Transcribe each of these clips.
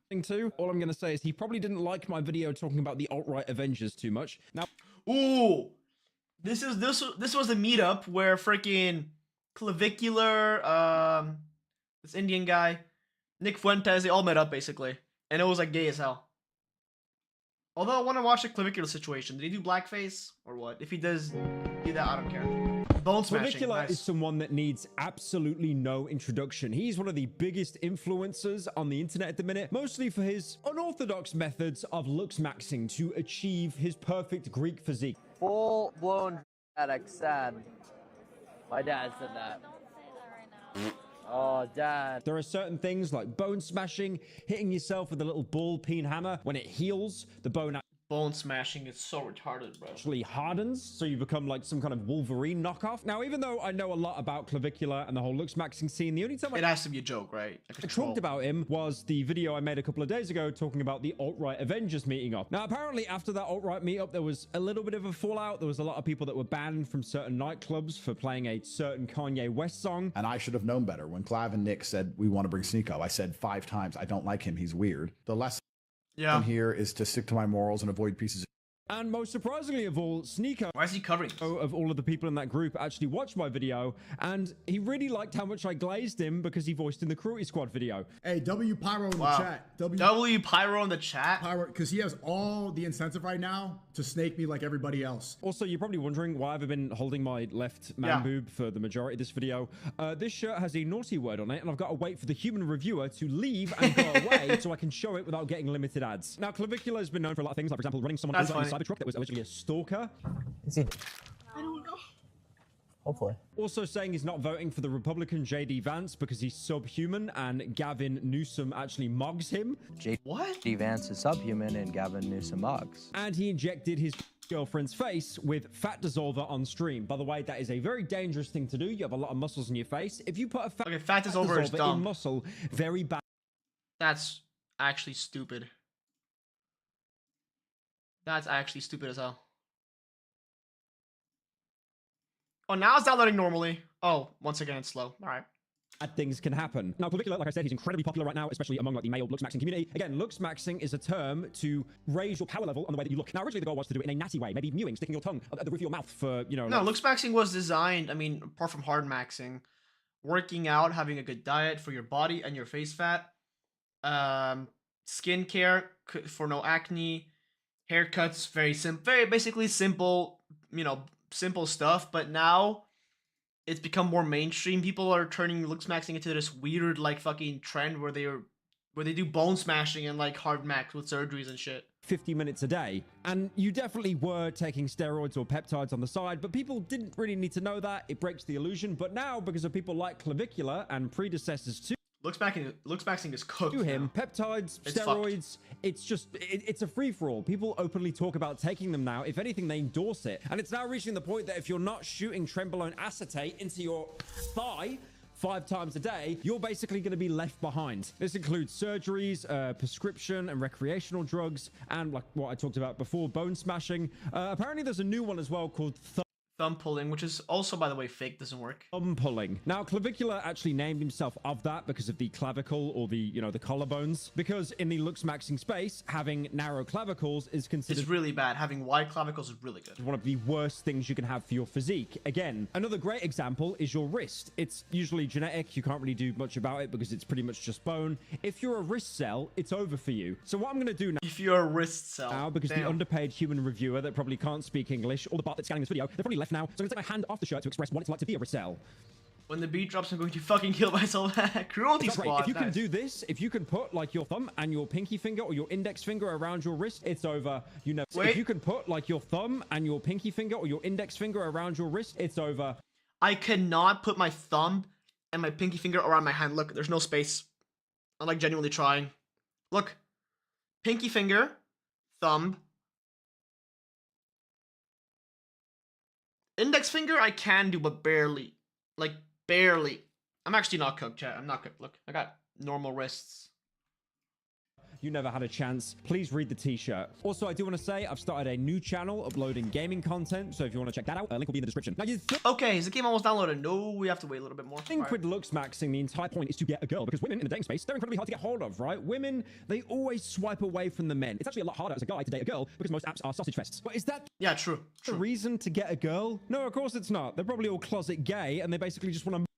to. All I'm going to say is he probably didn't like my video talking about the alt-right Avengers too much. Now, ooh, this was a meetup where freaking Clavicular, this Indian guy, Nick Fuentes, they all met up basically, and it was like gay as hell. Although I want to watch the Clavicular situation. Did he do blackface or what? If he does do that, I don't care. Bone smashing. Clavicular Nice. is someone that needs absolutely no introduction. He's one of the biggest influencers on the internet at the minute, mostly for his unorthodox methods of looks maxing to achieve his perfect Greek physique. Full-blown dramatic, sad. My dad said that. Oh, Dad. There are certain things like bone smashing, hitting yourself with a little ball peen hammer. When it heals, the bone Bone smashing is so retarded, bro. actually hardens, so you become like some kind of Wolverine knockoff. Now, even though I know a lot about Clavicular and the whole looks maxing scene, the only time It has to be a joke, right? I talked about him was the video I made a couple of days ago talking about the alt-right Avengers meeting up. Now, apparently after that alt-right meetup, there was a little bit of a fallout. There was a lot of people that were banned from certain nightclubs for playing a certain Kanye West song. And I should have known better. When Clav and Nick said, we want to bring Sneeko, I said 5 times, I don't like him. He's weird. The lesson here is to stick to my morals and avoid pieces of... And most surprisingly of all, Sneeko, why is he covering this? of all of the people in that group, actually watched my video, and he really liked how much I glazed him because he voiced in the Cruelty Squad video. Hey, W Pyro in the chat. W Pyro in the chat? Pyro, because he has all the incentive right now to snake me like everybody else. Also, you're probably wondering why I've been holding my left man boob for the majority of this video. This shirt has a naughty word on it, and I've got to wait for the human reviewer to leave and go away so I can show it without getting limited ads. Now, Clavicular has been known for a lot of things, like, for example, running someone over in a Cybertruck that was allegedly a stalker. Is he? I don't know. Hopefully. Also saying he's not voting for the Republican J.D. Vance because he's subhuman and Gavin Newsom actually mugs him. J.D. Vance is subhuman and Gavin Newsom mugs. And he injected his girlfriend's face with fat dissolver on stream. By the way, that is a very dangerous thing to do. You have a lot of muscles in your face. If you put a fat dissolver is dumb. in muscle, very bad. That's actually stupid. That's actually stupid as hell. Oh, now it's downloading normally. Oh, once again, it's slow. All right. Bad things can happen. Now, Clavicular, like I said, he's incredibly popular right now, especially among like the male looks maxing community. Again, looks maxing is a term to raise your power level on the way that you look. Now, originally the goal was to do it in a natty way, maybe mewing, sticking your tongue at the roof of your mouth for, you know. No, looks maxing was designed, I mean, apart from hard maxing, working out, having a good diet for your body and your face fat, skincare for no acne, haircuts, very basically simple, you know, simple stuff. But now it's become more mainstream. People are turning looks maxing into this weird like fucking trend where they do bone smashing and like hard max with surgeries and shit. 50 minutes a day. And you definitely were taking steroids or peptides on the side, but people didn't really need to know that. It breaks the illusion. But now, because of people like Clavicular and predecessors to Looks maxing is cooked. To him, peptides, steroids, it's a free-for-all. People openly talk about taking them now. If anything, they endorse it. And it's now reaching the point that if you're not shooting trenbolone acetate into your thigh 5 times a day, you're basically going to be left behind. This includes surgeries, prescription and recreational drugs, and like what I talked about before, bone smashing. Apparently there's a new one as well called thumb pulling, which is also, by the way, fake, doesn't work. Thumb pulling. Now, Clavicular actually named himself of that because of the clavicle or the, you know, the collarbones. Because in the looks maxing space, having narrow clavicles is considered... It's really bad. Having wide clavicles is really good. One of the worst things you can have for your physique. Again, another great example is your wrist. It's usually genetic. You can't really do much about it because it's pretty much just bone. If you're a wrist cell, it's over for you. So what I'm going to do now... If you're a wrist cell. Now, because the underpaid human reviewer that probably can't speak English, or the bot that's scanning this video, they're probably left now. So I'm going to take my hand off the shirt to express what it's like to be a wrist cell. When the beat drops, I'm going to fucking kill myself. Cruelty Squad. If you can do this, if you can put like your thumb and your pinky finger or your index finger around your wrist, it's over. You know, if you can put like your thumb and your pinky finger or your index finger around your wrist, it's over. I cannot put my thumb and my pinky finger around my hand. Look, there's no space. I'm like genuinely trying. Look, pinky finger, thumb, index finger I can do, but barely. Like, barely. I'm actually not cooked, chat. I'm not cooked. Look, I got normal wrists. you never had a chance. Please read the t-shirt. Also, I do want to say I've started a new channel uploading gaming content. So if you want to check that out, a link will be in the description. Now, okay, is the game almost downloaded? No, we have to wait a little bit more. think with looks maxing, the entire point is to get a girl, because women in the dating space, they're incredibly hard to get hold of, right? Women, they always swipe away from the men. It's actually a lot harder as a guy to date a girl because most apps are sausage fests. But is that true. the reason to get a girl? No, of course it's not. They're probably all closet gay and they basically just want to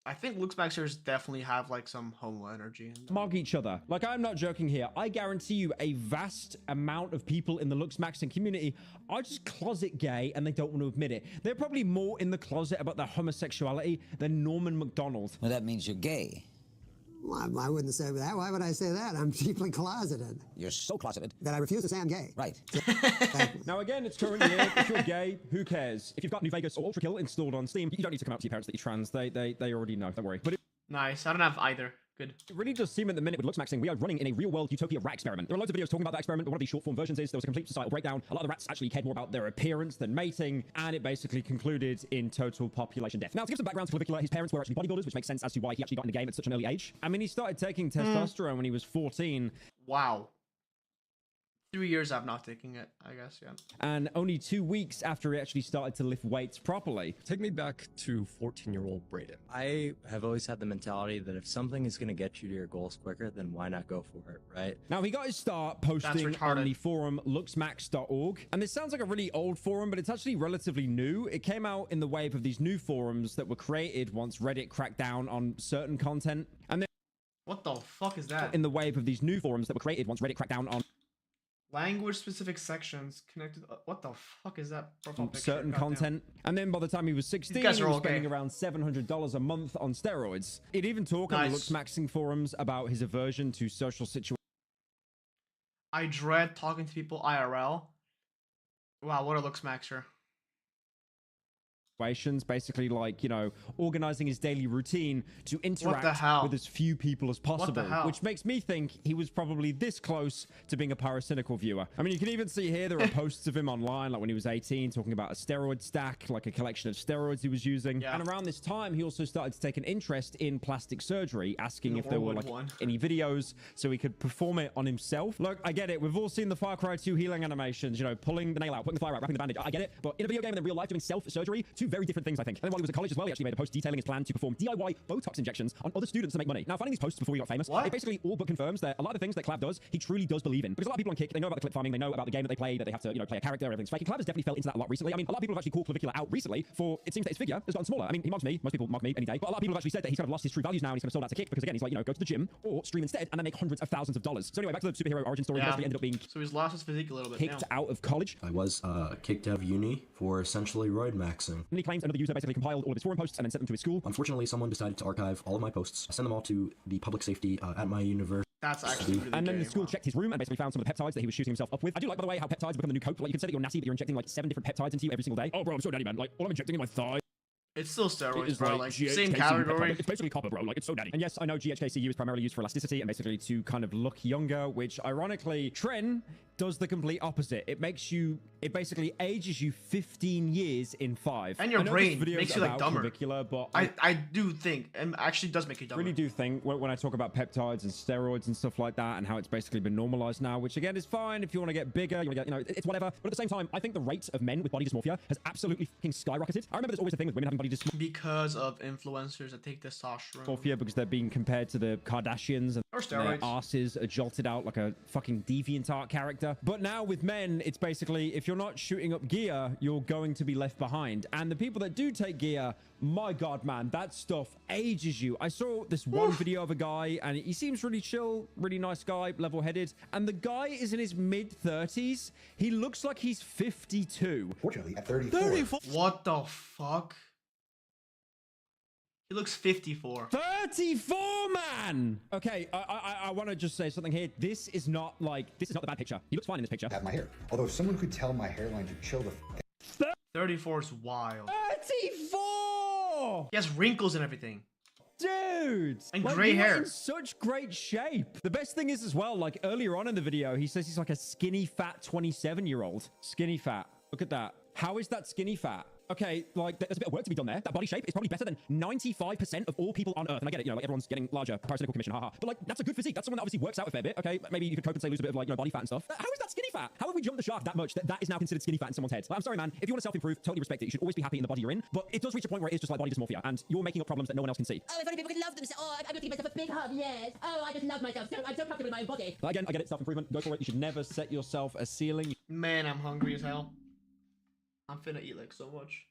I think looks maxers definitely have like some homo energy. mug each other. Like, I'm not joking here. I guarantee you a vast amount of people in the looks maxing community are just closet gay and they don't want to admit it. They're probably more in the closet about their homosexuality than Norman McDonald. Well, that means you're gay. Well, I wouldn't say that. Why would I say that? I'm deeply closeted. You're so closeted. That I refuse to say I'm gay. Right. Now, again, it's current year. If you're gay, who cares? If you've got New Vegas or Ultra Kill installed on Steam, you don't need to come out to your parents that you're trans. They already know. Don't worry. But nice. I don't have either. Good. it really does seem at the minute with looks maxing, we are running in a real-world utopia rat experiment. There are loads of videos talking about that experiment, but one of these short-form versions is there was a complete societal breakdown. A lot of the rats actually cared more about their appearance than mating, and it basically concluded in total population death. Now, to give some background to Clavicula, his parents were actually bodybuilders, which makes sense as to why he actually got in the game at such an early age. I mean, he started taking testosterone when he was 14. Wow. 3 years I've not taken it, I guess, yeah. And only 2 weeks after he actually started to lift weights properly. Take me back to 14-year-old Brayden. I have always had the mentality that if something is going to get you to your goals quicker, then why not go for it, right? Now, he got his start posting on the forum looksmax.org. And this sounds like a really old forum, but it's actually relatively new. It came out in the wave of these new forums that were created once Reddit cracked down on certain content. And then what the fuck is that? In the wave of these new forums that were created once Reddit cracked down on language specific sections connected. What the fuck is that profile picture? Certain content. And then by the time he was 16, he was spending around $700 a month on steroids. He'd even talk on the looks maxing forums about his aversion to social situations. I dread talking to people IRL. Wow, what a looks maxer. Basically, like, you know, organizing his daily routine to interact with as few people as possible, which makes me think he was probably this close to being a pyrocynical viewer. I mean, you can even see here there are posts of him online, like when he was 18, talking about a steroid stack, like a collection of steroids he was using. And around this time, he also started to take an interest in plastic surgery, asking if there were like any videos so he could perform it on himself. Look, I get it. We've all seen the Far Cry 2 healing animations, you know, pulling the nail out, putting the fire out, wrapping the bandage. I get it. But in a video game and in real life, doing self-surgery, two very different things, I think. And then while he was at college as well, he actually made a post detailing his plan to perform DIY Botox injections on other students to make money. Now, finding these posts before he got famous, it basically all but confirms that a lot of the things that Clav does, he truly does believe in. Because a lot of people on Kick, they know about the clip farming, they know about the game that they play, that they have to, you know, play a character, everything's fake. And Clav has definitely fell into that a lot recently. I mean, a lot of people have actually called Clavicula out recently for, it seems that his figure has gotten smaller. I mean, he mugs me, most people mug me any day, but a lot of people have actually said that he's kind of lost his true values now and he's kind of sold out to Kick because again, he's like, you know, go to the gym or stream instead and then make hundreds of thousands of dollars. So anyway, back to the superhero origin story. He basically ended up being so he's lost his physique a little bit. Kicked out of college. I was kicked out of uni for essentially roid maxing. And he claims another user basically compiled all of his forum posts and then sent them to his school. Unfortunately, someone decided to archive all of my posts, send them all to the public safety at my university. That's actually really and then the school checked his room and basically found some of the peptides that he was shooting himself up with. I do like, by the way, how peptides become the new coke. Like, you can say that you're nasty, but you're injecting like 7 different peptides into you every single day. Oh, bro, I'm so daddy, man. Like, all I'm injecting in my thigh. It's still steroids, bro. Like GHKCU same category. It's basically copper, bro. Like, it's so daddy. And yes, I know GHKCU is primarily used for elasticity and basically to kind of look younger, which ironically, Tren does the complete opposite. It basically ages you 15 years in 5. And your brain makes you like dumber. But I do think, and actually does make you dumber. I really do think when I talk about peptides and steroids and stuff like that and how it's basically been normalized now, which again is fine if you want to get bigger, you want to get, you know, it's whatever. But at the same time, I think the rate of men with body dysmorphia has absolutely fucking skyrocketed. I remember there's always a thing with women having body dysmorphia. Because of influencers that take testosterone. Because they're being compared to the Kardashians and their asses are jolted out like a fucking DeviantArt character. But now with men, it's basically, if you're not shooting up gear, you're going to be left behind. And the people that do take gear, my God, man, that stuff ages you. I saw this one video of a guy and he seems really chill, really nice guy, level-headed. And the guy is in his mid-30s. He looks like he's 52. Fortunately, at 34. What the fuck? He looks 54. 34, man! Okay, I want to just say something here. This is not the bad picture. He looks fine in this picture. Have my hair. Although if someone could tell my hairline to chill the 34 is wild. 34! He has wrinkles and everything. Dude! And gray hair. In such great shape. The best thing is as well, like earlier on in the video, he says he's like a skinny, fat 27-year-old. Skinny fat. Look at that. How is that skinny fat? okay, like, there's a bit of work to be done there. That body shape is probably better than 95% of all people on Earth. And I get it, like, everyone's getting larger. Parasitical commission, haha. But, like, that's a good physique. That's someone that obviously works out a fair bit, okay? Maybe you could compensate, lose a bit of, like, body fat and stuff. How is that skinny fat? How have we jumped the shark that much that is now considered skinny fat in someone's head? Like, I'm sorry, man. If you want to self-improve, totally respect it. You should always be happy in the body you're in. But it does reach a point where it is just like body dysmorphia, and you're making up problems that no one else can see. Oh, if only people could love themselves. Oh, I'm going to give myself a big hug, yes. Oh, I just love myself. I'm so comfortable in my own body. But again, I get it. Self-improvement. Go for it. You should never set yourself a ceiling. Man, I'm hungry as hell. I'm finna eat like so much.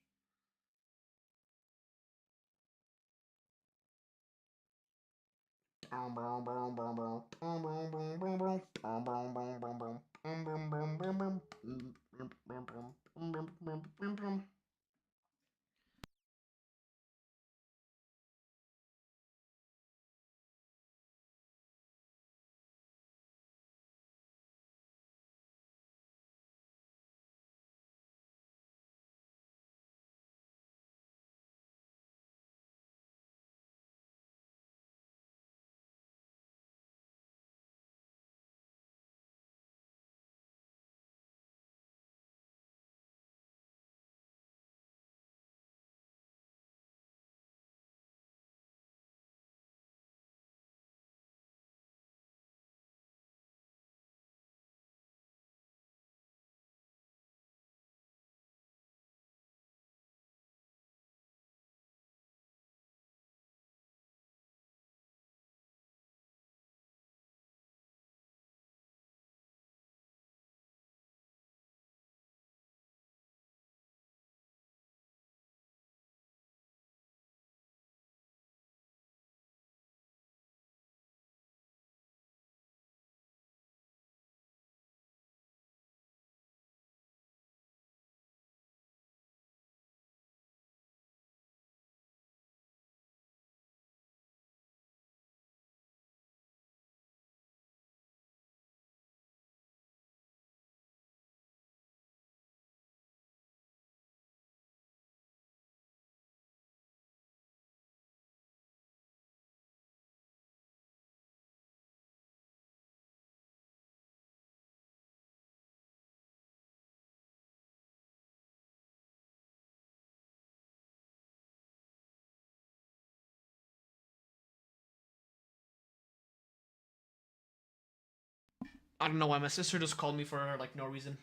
I don't know why my sister just called me for like no reason.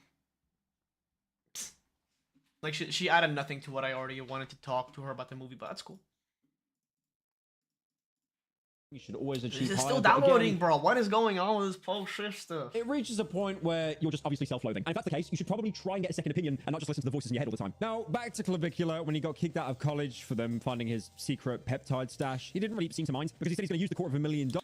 Like she added nothing to what I already wanted to talk to her about the movie, but that's cool. You should always achieve. It's still downloading, bro. What is going on with this bullshit stuff? It reaches a point where you're just obviously self-loathing. And if that's the case, you should probably try and get a second opinion and not just listen to the voices in your head all the time. Now, back to Clavicula. When he got kicked out of college for them finding his secret peptide stash, he didn't really seem to mind because he said he's going to use the $250,000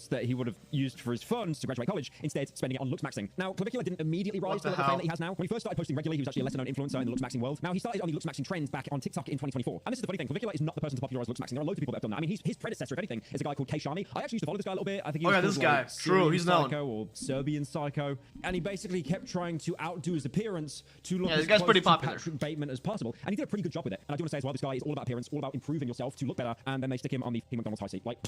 that he would have used for his funds to graduate college, instead spending it on looks maxing. Now, Clavicula didn't immediately rise to the fame that he has now. When he first started posting regularly, he was actually a lesser known influencer in the looks maxing world. Now, he started on the looks maxing trends back on TikTok in 2024. And this is the funny thing, Clavicula is not the person to popularize looks maxing. There are loads of people that have done that. I mean, his predecessor, if anything, is a guy called Shami. I actually used to follow this guy a little bit. I think he was this guy. Like True, he's known. Psycho or Serbian Psycho. And he basically kept trying to outdo his appearance to look this as guy's close pretty to popular. Patrick Bateman as possible. And he did a pretty good job with it. And I do want to say as well, this guy is all about appearance, all about improving yourself to look better. And then they stick him on the King McDonald's high seat. Like...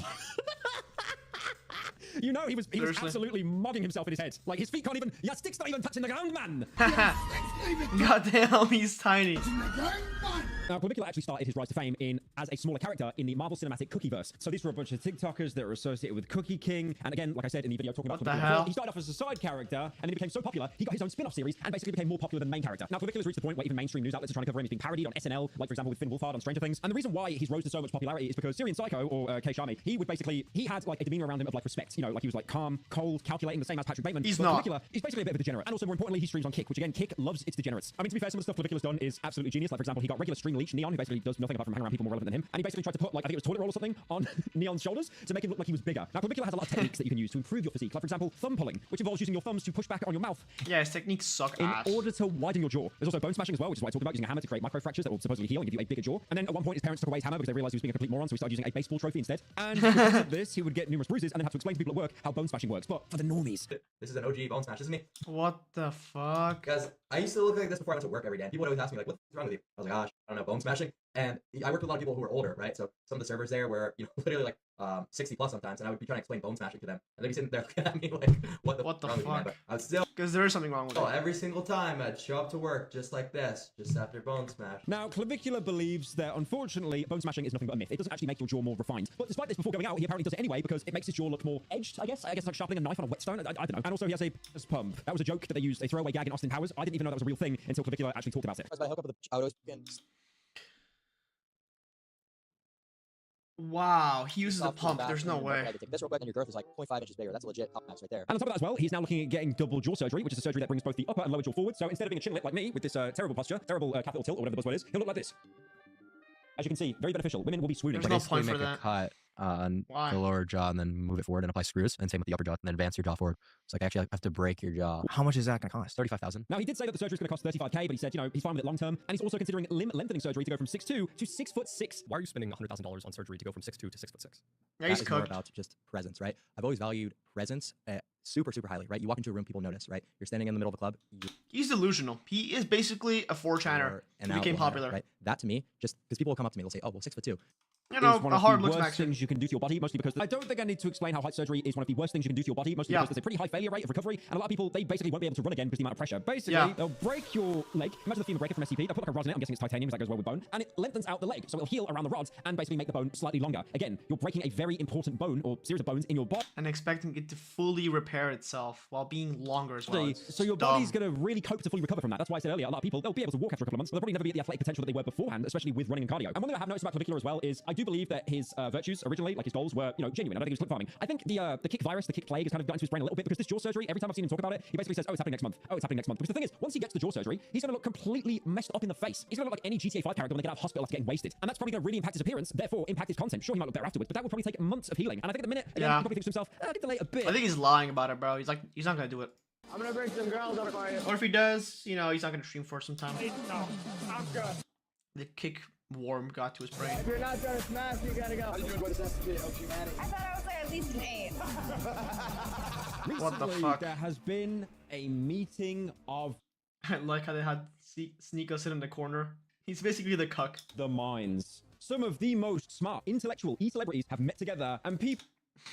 You know, he was absolutely mogging himself in his head. Like, his feet can't even... Your stick's not even touching the ground, man! Goddamn, he's tiny. Now, Clavicula actually started his rise to fame as a smaller character in the Marvel Cinematic Cookieverse. So these were a bunch of TikTokers that were associated with Cookie King. And again, like I said in the video talking about Clavicula, he started off as a side character, and then he became so popular, he got his own spin-off series and basically became more popular than the main character. Now, Clavicula's reached the point where even mainstream news outlets are trying to cover him. He's being parodied on SNL, like, for example, with Finn Wolfhard on Stranger Things. And the reason why he's rose to so much popularity is because Syrian Psycho, or Shami, he had, like, a demeanor around him of, like, respect. You know, like, he was, like, calm, cold, calculating, the same as Patrick Bateman. He's but not. Clavicula is basically a bit of a degenerate. And also, more importantly, he streams on Kick, which, again, Kick loves its degenerates. I mean, to be fair, some of the stuff Clavicula's done is absolutely genius. Like, for example, he got regular string leech Neon, who basically does nothing apart from hang around people more relevant than him. And he basically tried to put, like, I think it was toilet roll or something on Neon's shoulders to make him look like he was bigger. Now, Clavicula has a lot of techniques that you can use to improve your physique. Like, for example, thumb pulling, which involves using your thumbs to push back on your mouth. Yeah, his techniques suck in ass. order to widen your jaw. There's also bone smashing as well, which is what I talked about, using a hammer to create microfractures that will supposedly heal and give you a bigger jaw. And then at one point, his parents took away his hammer because they realized he was being a complete moron, so he started using a baseball trophy instead. And because of this, he would get numerous bruises and then have to explain to people at work how bone smashing works. But for the normies. This is an OG bone smash. This is me. What the fuck? Guys, I used to look like this before I went to work every day. And people would always ask me, like, what's wrong with you? I was like, gosh, I don't know, bone smashing. And I worked with a lot of people who were older, right? So some of the servers there were, literally like 60 plus sometimes, and I would be trying to explain bone smashing to them, and they'd be sitting there looking at me like, what the fuck? Man? But I was still, because there is something wrong with it. Every single time I'd show up to work just like this, just after bone smash. Now, Clavicular believes that, unfortunately, bone smashing is nothing but a myth. It doesn't actually make your jaw more refined. But despite this, before going out, he apparently does it anyway because it makes his jaw look more edged, I guess. I guess it's like sharpening a knife on a whetstone. I don't know. And also, he has a pump. That was a joke that they used, a throwaway gag in Austin Powers. I didn't even know that was a real thing until Clavicular actually talked about it. Wow, he uses a pump. There's no way. Take this real quick, and your girth is like 0.5 inches bigger. That's a legit top max right there. And on top of that as well, he's now looking at getting double jaw surgery, which is a surgery that brings both the upper and lower jaw forward. So instead of being a chinlet like me with this terrible posture, terrible capital tilt or whatever the buzzword is, he'll look like this. As you can see, very beneficial. Women will be swooning. There's no point for that. Cut on the lower jaw and then move it forward and apply screws, and same with the upper jaw, and then advance your jaw forward. So like actually I have to break your jaw. How much is that gonna cost? 35,000. Now he did say that the surgery is going to cost 35k, but he said, he's fine with it long term, and he's also considering limb lengthening surgery to go from 6'2" to 6'6". Why are you spending $100,000 on surgery to go from 6'2" to 6'6"? Yeah, he's that is more about just presence, right? I've always valued presence super highly, right? You walk into a room, people notice, right? You're standing in the middle of a club. He's delusional. He is basically a 4chaner who became popular. Right? That to me, just because people will come up to me, they'll say, "Oh, well, 6'2". You know, one a of hard the looks worst things you can do to your body, mostly because I don't think I need to explain how height surgery is one of the worst things you can do to your body, mostly because there's a pretty high failure rate of recovery, and a lot of people, they basically won't be able to run again because of the amount of pressure. Basically, they'll break your leg. Imagine the femur breaker from SCP. They'll put like a rod in it. I'm guessing it's titanium, because that goes well with bone, and it lengthens out the leg, so it'll heal around the rods and basically make the bone slightly longer. Again, you're breaking a very important bone or series of bones in your body, and expecting it to fully repair itself while being longer as well. So your body's going to really cope to fully recover from that. That's why I said earlier, a lot of people, they'll be able to walk after a couple of months, but they'll probably never be at the athletic potential that they were beforehand, especially with running and cardio. And one thing I have noticed about Clavicular as well is I do believe that his virtues originally, like his goals, were genuine. I don't think he was clip farming. I think the kick virus, the kick plague, has kind of gotten into his brain a little bit, because this jaw surgery, every time I've seen him talk about it, he basically says, "Oh, it's happening next month. Oh, it's happening next month." Because the thing is, once he gets the jaw surgery, he's going to look completely messed up in the face. He's going to look like any GTA 5 character when they get out of hospital after getting wasted, and that's probably going to really impact his appearance, therefore impact his content. Sure, he might look better afterwards, but that will probably take months of healing. And I think at the minute, again, he probably thinks to himself, "I can delay a bit." I think he's lying about it, bro. He's not going to do it. I'm gonna bring some girls over for you. Or if he does, he's not going to stream for some time. No, I'm good. The kick worm got to his brain. If you're not trying to smash, you gotta go. How did you enjoy this episode of Humanity? I thought I was like at least an 8. What the Recently, fuck? there has been a meeting of I like how they had Sneeko sit in the corner. He's basically the cuck. the minds. Some of the most smart, intellectual e-celebrities have met together, and people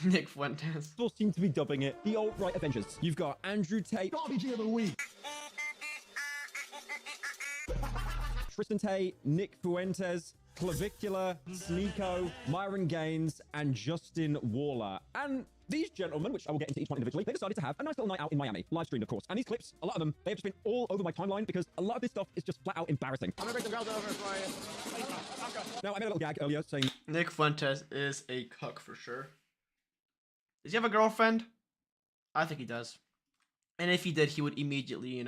Nick Fuentes seem to be dubbing it the alt-right Avengers. You've got Andrew Tate, RPG of the week. Tristan Tate, Nick Fuentes, Clavicular, Sneeko, Myron Gaines, and Justin Waller. And these gentlemen, which I will get into each one individually, they decided to have a nice little night out in Miami, live streamed, of course. And these clips, a lot of them, they've just been all over my timeline because a lot of this stuff is just flat out embarrassing. I'm gonna bring some girls over for you. Now, I made a little gag earlier saying Nick Fuentes is a cuck for sure. Does he have a girlfriend? I think he does. And if he did, he would immediately,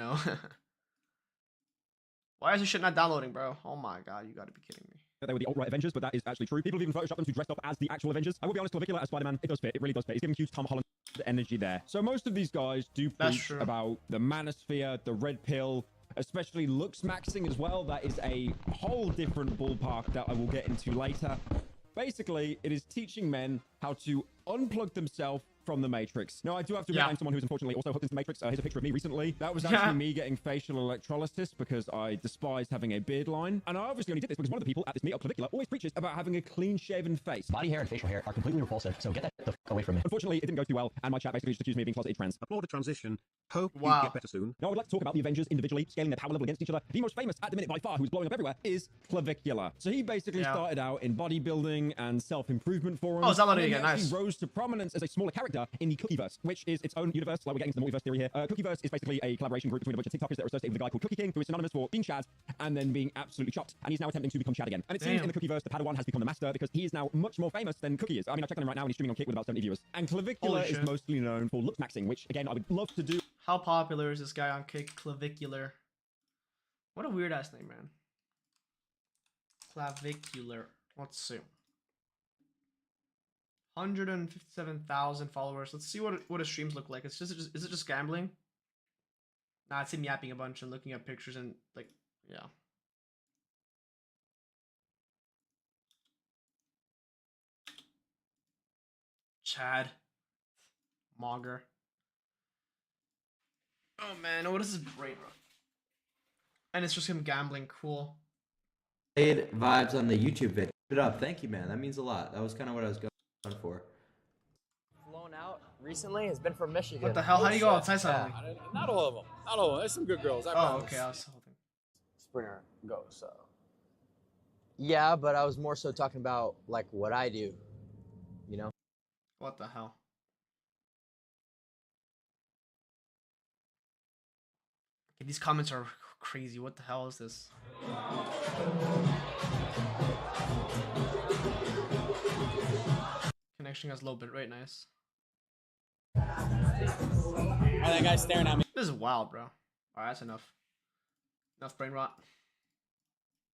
Why is this shit not downloading, bro? Oh my god, you gotta be kidding me. that they were the alt-right Avengers, but that is actually true. People have even photoshopped them to dress up as the actual Avengers. I will be honest, Clavicular as Spider-Man, it does fit. It really does fit. He's giving huge Tom Holland energy there. So most of these guys do preach about the manosphere, the red pill, especially looks maxing as well. That is a whole different ballpark that I will get into later. Basically, it is teaching men how to unplug themselves from the Matrix. Now, I do have to remind someone who's unfortunately also hooked into the Matrix. Here's a picture of me recently. That was actually me getting facial electrolysis because I despised having a beard line. And I obviously only did this because one of the people at this meetup, Clavicular, always preaches about having a clean-shaven face. Body hair and facial hair are completely repulsive, so get that the fuck away from me. Unfortunately, it didn't go too well, and my chat basically just accused me of being closeted trans. Applaud the transition. Hope you get better soon. Now, I would like to talk about the Avengers individually, scaling their power level against each other. The most famous at the minute by far, who's blowing up everywhere, is Clavicular. So he basically started out in bodybuilding and self-improvement forums. Oh, is that what he nice. rose to prominence as a smaller character in the Cookieverse, which is its own universe. Like, we're getting into the multiverse theory here. Cookieverse is basically a collaboration group between a bunch of TikTokers that are associated with a guy called Cookie King, who is synonymous for being Chad and then being absolutely chopped. And he's now attempting to become Chad again. And it seems in the Cookieverse, the Padawan has become the master because he is now much more famous than Cookie is. I mean, I checked on him right now and he's streaming on Kick with about 70 viewers. And Clavicular is mostly known for look maxing, which again, I would love to do. How popular is this guy on Kick? Clavicular. What a weird ass name, man. Clavicular. Let's see. 157,000 followers. Let's see what his streams look like. Is it just gambling? Nah, it's him yapping a bunch and looking at pictures and like, yeah. Chad. Monger. Oh man, what is his brain run? And it's just him gambling. Cool. vibes on the YouTube video. Put it up. Thank you, man. That means a lot. That was kind of what I was going for. Flown out recently has been from Michigan. What the hell? How do you go outside suddenly? Not all of them. Not all of them. There's some good girls. I promise. Okay. I was hoping. Springer goes, so. Yeah, but I was more so talking about, like, what I do, you know? What the hell? Okay, these comments are crazy. What the hell is this? Connection has low bit rate. Nice. Oh, that guy's staring at me. This is wild, bro. Alright, that's enough. Enough brain rot.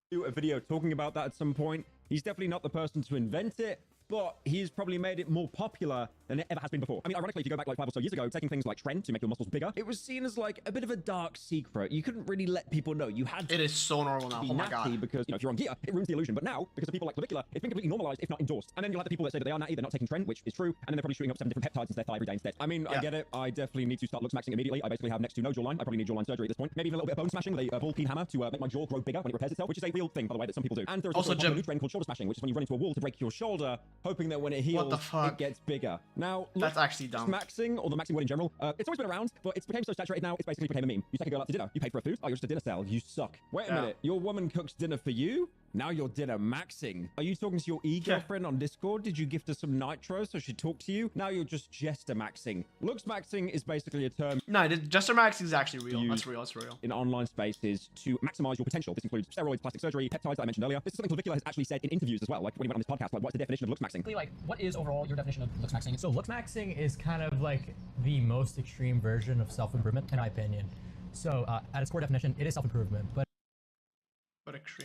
Do a video talking about that at some point. He's definitely not the person to invent it, but he's probably made it more popular than it ever has been before. I mean, ironically, if you go back like 5 or so years ago, taking things like Tren to make your muscles bigger, it was seen as like a bit of a dark secret. You couldn't really let people know. You had to. It is so normal now. Be oh my god. Because, you know, if you're on gear, it ruins the illusion. But now, because of people like Clavicular, it's been completely normalized, if not endorsed. And then you'll have the people that say that they are natty, they're not taking Tren, which is true, and then they're probably shooting up 7 different peptides into their thigh every day instead. I mean, I get it. I definitely need to start looks maxing immediately. I basically have next to no jawline. I probably need jawline surgery at this point. Maybe even a little bit of bone smashing with a ball peen hammer to make my jaw grow bigger when it repairs itself, which is a real thing, by the way, that some people do. And there's also a new trend called shoulder smashing, which is when you run into a wall to break your shoulder, hoping that when it heals, it gets bigger. Now, that's actually dumb. Maxing, or the maxing word in general, it's always been around, but it's became so saturated now, it's basically became a meme. You take a girl out to dinner, you pay for a food, oh, you're just a dinner sale, you suck. Wait a minute, your woman cooks dinner for you? Now you're dinner maxing. Are you talking to your e-girlfriend on Discord? Did you gift her some nitro so she talked to you? Now you're just jester maxing. Looks maxing is basically a term. No, jester maxing is actually real. That's real. That's real. In online spaces to maximize your potential. This includes steroids, plastic surgery, peptides that I mentioned earlier. This is something Clavicular has actually said in interviews as well. Like when he went on this podcast, like what's the definition of looks maxing? Like, what is overall your definition of looks maxing? So looks maxing is kind of like the most extreme version of self-improvement, in my opinion. So at its core definition, it is self-improvement, but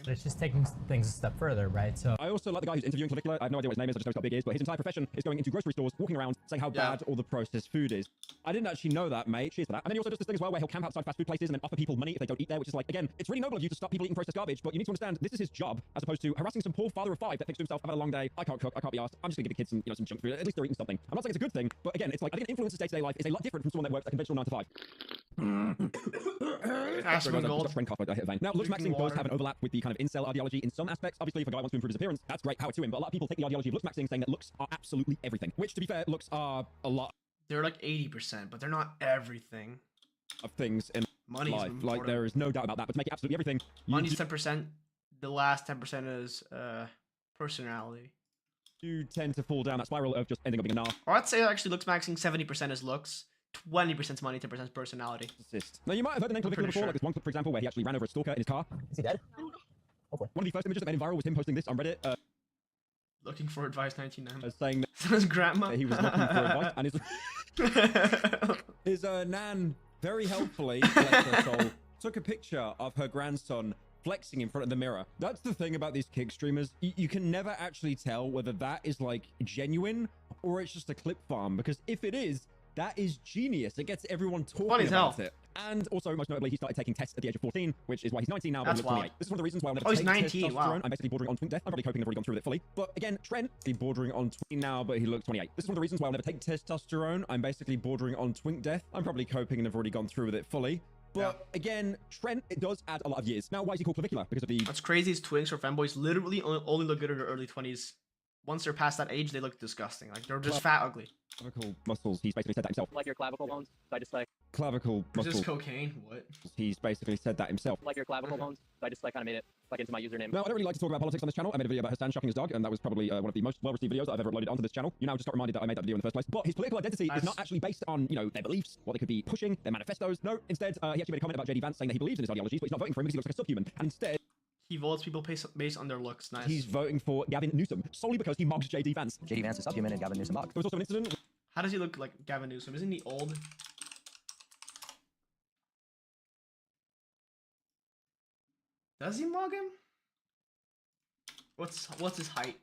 it's just taking things a step further, right? So I also like the guy who's interviewing Clavicular. I have no idea what his name is. I just know he's got big ears, but his entire profession is going into grocery stores, walking around, saying how bad all the processed food is. I didn't actually know that, mate. Cheers for that. And then he also does this thing as well where he'll camp outside fast food places and then offer people money if they don't eat there, which is like, again, it's really noble of you to stop people eating processed garbage, but you need to understand this is his job as opposed to harassing some poor father of 5 that thinks to himself, I've had a long day, I can't cook, I can't be asked, I'm just gonna give the kids some, some junk food. At least they're eating something. I'm not saying it's a good thing, but again, it's like I think an influencer's day-to-day life is a lot different from someone that works a conventional 9 to 5. Now, looks maxing does have an overlap with the kind of incel ideology in some aspects. Obviously, if a guy wants to improve his appearance, that's great, power to him. But a lot of people take the ideology of looks maxing, saying that looks are absolutely everything. Which, to be fair, looks are a lot. They're like 80%, but they're not everything. Of things in money's life. Like, there is no doubt about that. But to make it absolutely everything, money's 10%. The last 10% is personality. You tend to fall down that spiral of just ending up being a narc. Or I'd say actually looks maxing 70% is looks. 20% is money, 10% is personality. Now, you might have heard the name Clavicular before, like this one clip, for example, where he actually ran over a stalker in his car. Is he dead? Hopefully. One of the first images that made him viral was him posting this on Reddit. Looking for advice 99. Saying that his grandma. He was looking for advice, and his nan very helpfully, bless her soul, took a picture of her grandson flexing in front of the mirror. That's the thing about these kick streamers. You can never actually tell whether that is like genuine or it's just a clip farm, because if it is, that is genius. It gets everyone talking about it. And also, most notably, he started taking tests at the age of 14, which is why he's 19 now, but he's 28. This is one of the reasons why I'll never take testosterone. Wow. I'm basically bordering on twink death. I'm probably hoping I've already gone through with it fully. But again, Trent, he's bordering on 20 now, but he looks 28. This is one of the reasons why I'll never take testosterone. I'm basically bordering on twink death. I'm probably coping and I've already gone through with it fully. But again, Trent, it does add a lot of years. Now, why is he called Clavicular? Because of the... What's crazy is twinks or femboys literally only look good in their early 20s. Once they're past that age, they look disgusting. Like, they're just fat ugly. Clavicle muscles. He's basically said that himself. Like your clavicle bones. So I just like clavicle muscles. Is this cocaine? What? He's basically said that himself. Like your clavicle bones. So I just like kind of made it like into my username. Now, I don't really like to talk about politics on this channel. I made a video about Hassan shocking his dog, and that was probably one of the most well-received videos that I've ever uploaded onto this channel. You now just got reminded that I made that video in the first place. But his political identity is not actually based on, their beliefs, what they could be pushing, their manifestos. No, instead, he actually made a comment about JD Vance saying that he believes in his ideologies, but he's not voting for him because he looks like a subhuman. And instead, he votes people based on their looks. Nice. He's voting for Gavin Newsom solely because he mugs JD Vance. JD Vance is subhuman and Gavin Newsom mugs. There was also an incident. How does he look like Gavin Newsom? Isn't he old? Does he mug him? What's his height?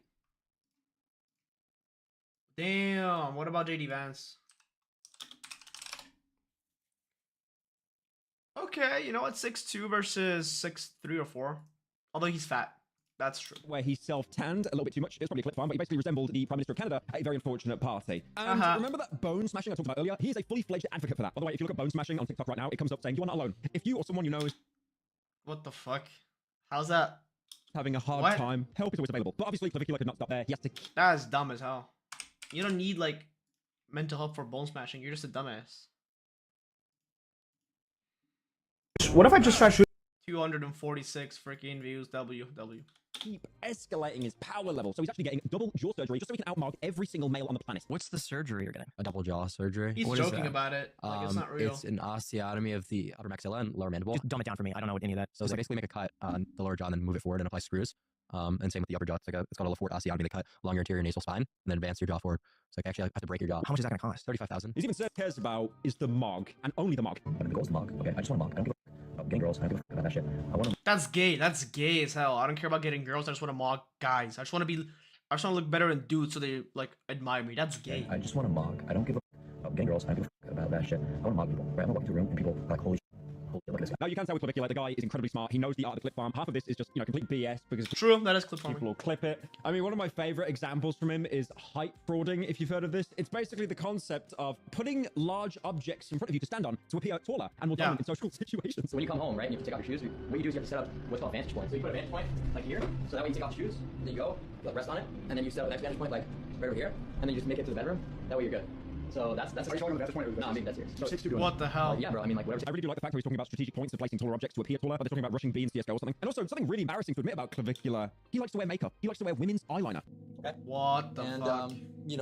Damn. What about JD Vance? Okay, you know what? 6'2" versus 6'3" or 4. Although he's fat. That's true. Where he self-tanned a little bit too much. It's probably a clip farm, but he basically resembled the Prime Minister of Canada at a very unfortunate party. And remember that bone smashing I talked about earlier? He is a fully fledged advocate for that. By the way, if you look at bone smashing on TikTok right now, it comes up saying you are not alone. If you or someone you know is... What the fuck? How's that? having a hard What? time. Help is always available. But obviously, Clavicula could not stop there. He has to. That's dumb as hell. You don't need like mental help for bone smashing. You're just a dumbass. What if I just try shooting? 246 freaking views. W. Keep escalating his power level. So he's actually getting double jaw surgery just so he can outmark every single male on the planet. What's the surgery you're getting? A double jaw surgery? He's What is joking that? about it. Like it's not real. It's an osteotomy of the upper maxilla and lower mandible. Just dumb it down for me. I don't know what any of that. So they basically make a cut on the lower jaw and then move it forward and apply screws. And same with the upper jaw. It's called a forward osteotomy. They cut along your anterior nasal spine and then advance your jaw forward. So actually I have to break your jaw. How much is that gonna cost? 35,000. He's even said cares about is the mog and only the mog. The goal is the mog. Okay, I just want a mog. I don't give a about getting girls. I don't give a about that shit. I want to. That's gay. That's gay as hell. I don't care about getting girls. I just want to mock guys. I just want to look better than dudes so they like admire me. That's gay. I just want a mog. I don't give a about getting girls. I don't give a about that shit. I want to mog people. Right? I'm gonna walk into a room and people are like, holy shit, look at this guy. Now you can tell with Clavicula, the guy is incredibly smart. He knows the art of the clip farm. Half of this is just, complete BS because true, that is clip farming. People will clip it. I mean, one of my favorite examples from him is height frauding, if you've heard of this. It's basically the concept of putting large objects in front of you to stand on to appear taller and more dominant in social situations. So when you come home, right, and you have to take off your shoes, what you do is you have to set up what's called vantage point. So you put a vantage point like here, so that way you take off your shoes, then you go, you rest on it, and then you set up the next vantage point like right over here, and then you just make it to the bedroom. That way you're good. So that's Are you talking about vantage point? No, I'm being dead serious. So what the hell? Yeah, bro. I mean, like whatever. I really do like the fact that he's talking about strategic points of placing taller objects to appear taller, but they're talking about rushing B in CSGO or something. And also, something really embarrassing to admit about Clavicula, he likes to wear makeup. He likes to wear women's eyeliner. Okay. What the fuck?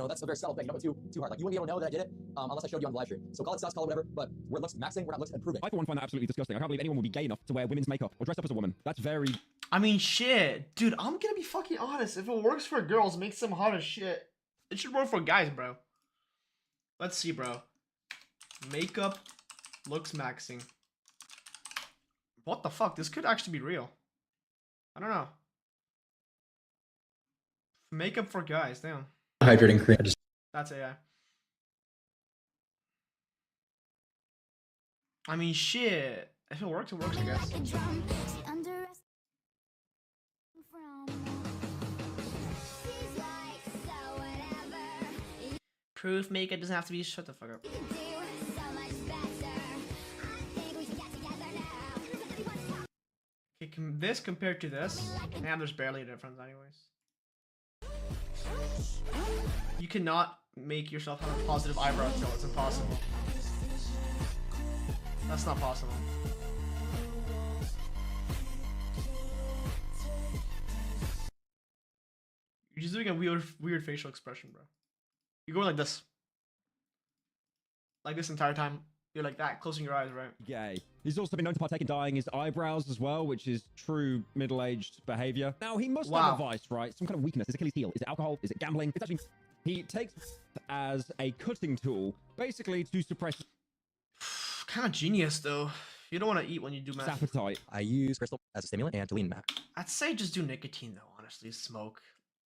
That's a very subtle thing. Don't go too hard. Like you wouldn't be able to know that I did it unless I showed you on the live stream. So call it sus, call it whatever. But we're looks maxing, we're not looks improving. I for one find that absolutely disgusting. I can't believe anyone would be gay enough to wear women's makeup or dress up as a woman. That's very. I mean, shit, dude. I'm gonna be fucking honest. If it works for girls, it makes them hot as shit. It should work for guys, bro. Let's see, bro. Makeup looks maxing. What the fuck? This could actually be real. I don't know. Makeup for guys, damn. Hydrating cream. That's AI. I mean, shit. If it works, I guess. Proof makeup doesn't have to be. Shut the fuck up. Okay, this compared to this, and there's barely a difference, anyways. You cannot make yourself have a positive eyebrow skill. It's impossible. That's not possible. You're just doing a weird facial expression, bro. You're going like this. Like this entire time. You're like that, closing your eyes, right? Gay. He's also been known to partake in dyeing his eyebrows as well, which is true middle-aged behavior. Now, he must have a vice, right? Some kind of weakness. His Achilles heel. Is it alcohol? Is it gambling? It's actually... He takes as a cutting tool, basically to suppress... Kind of genius, though. You don't want to eat when you do math. Appetite. I use crystal as a stimulant and to lean back. I'd say just do nicotine, though, honestly. Smoke.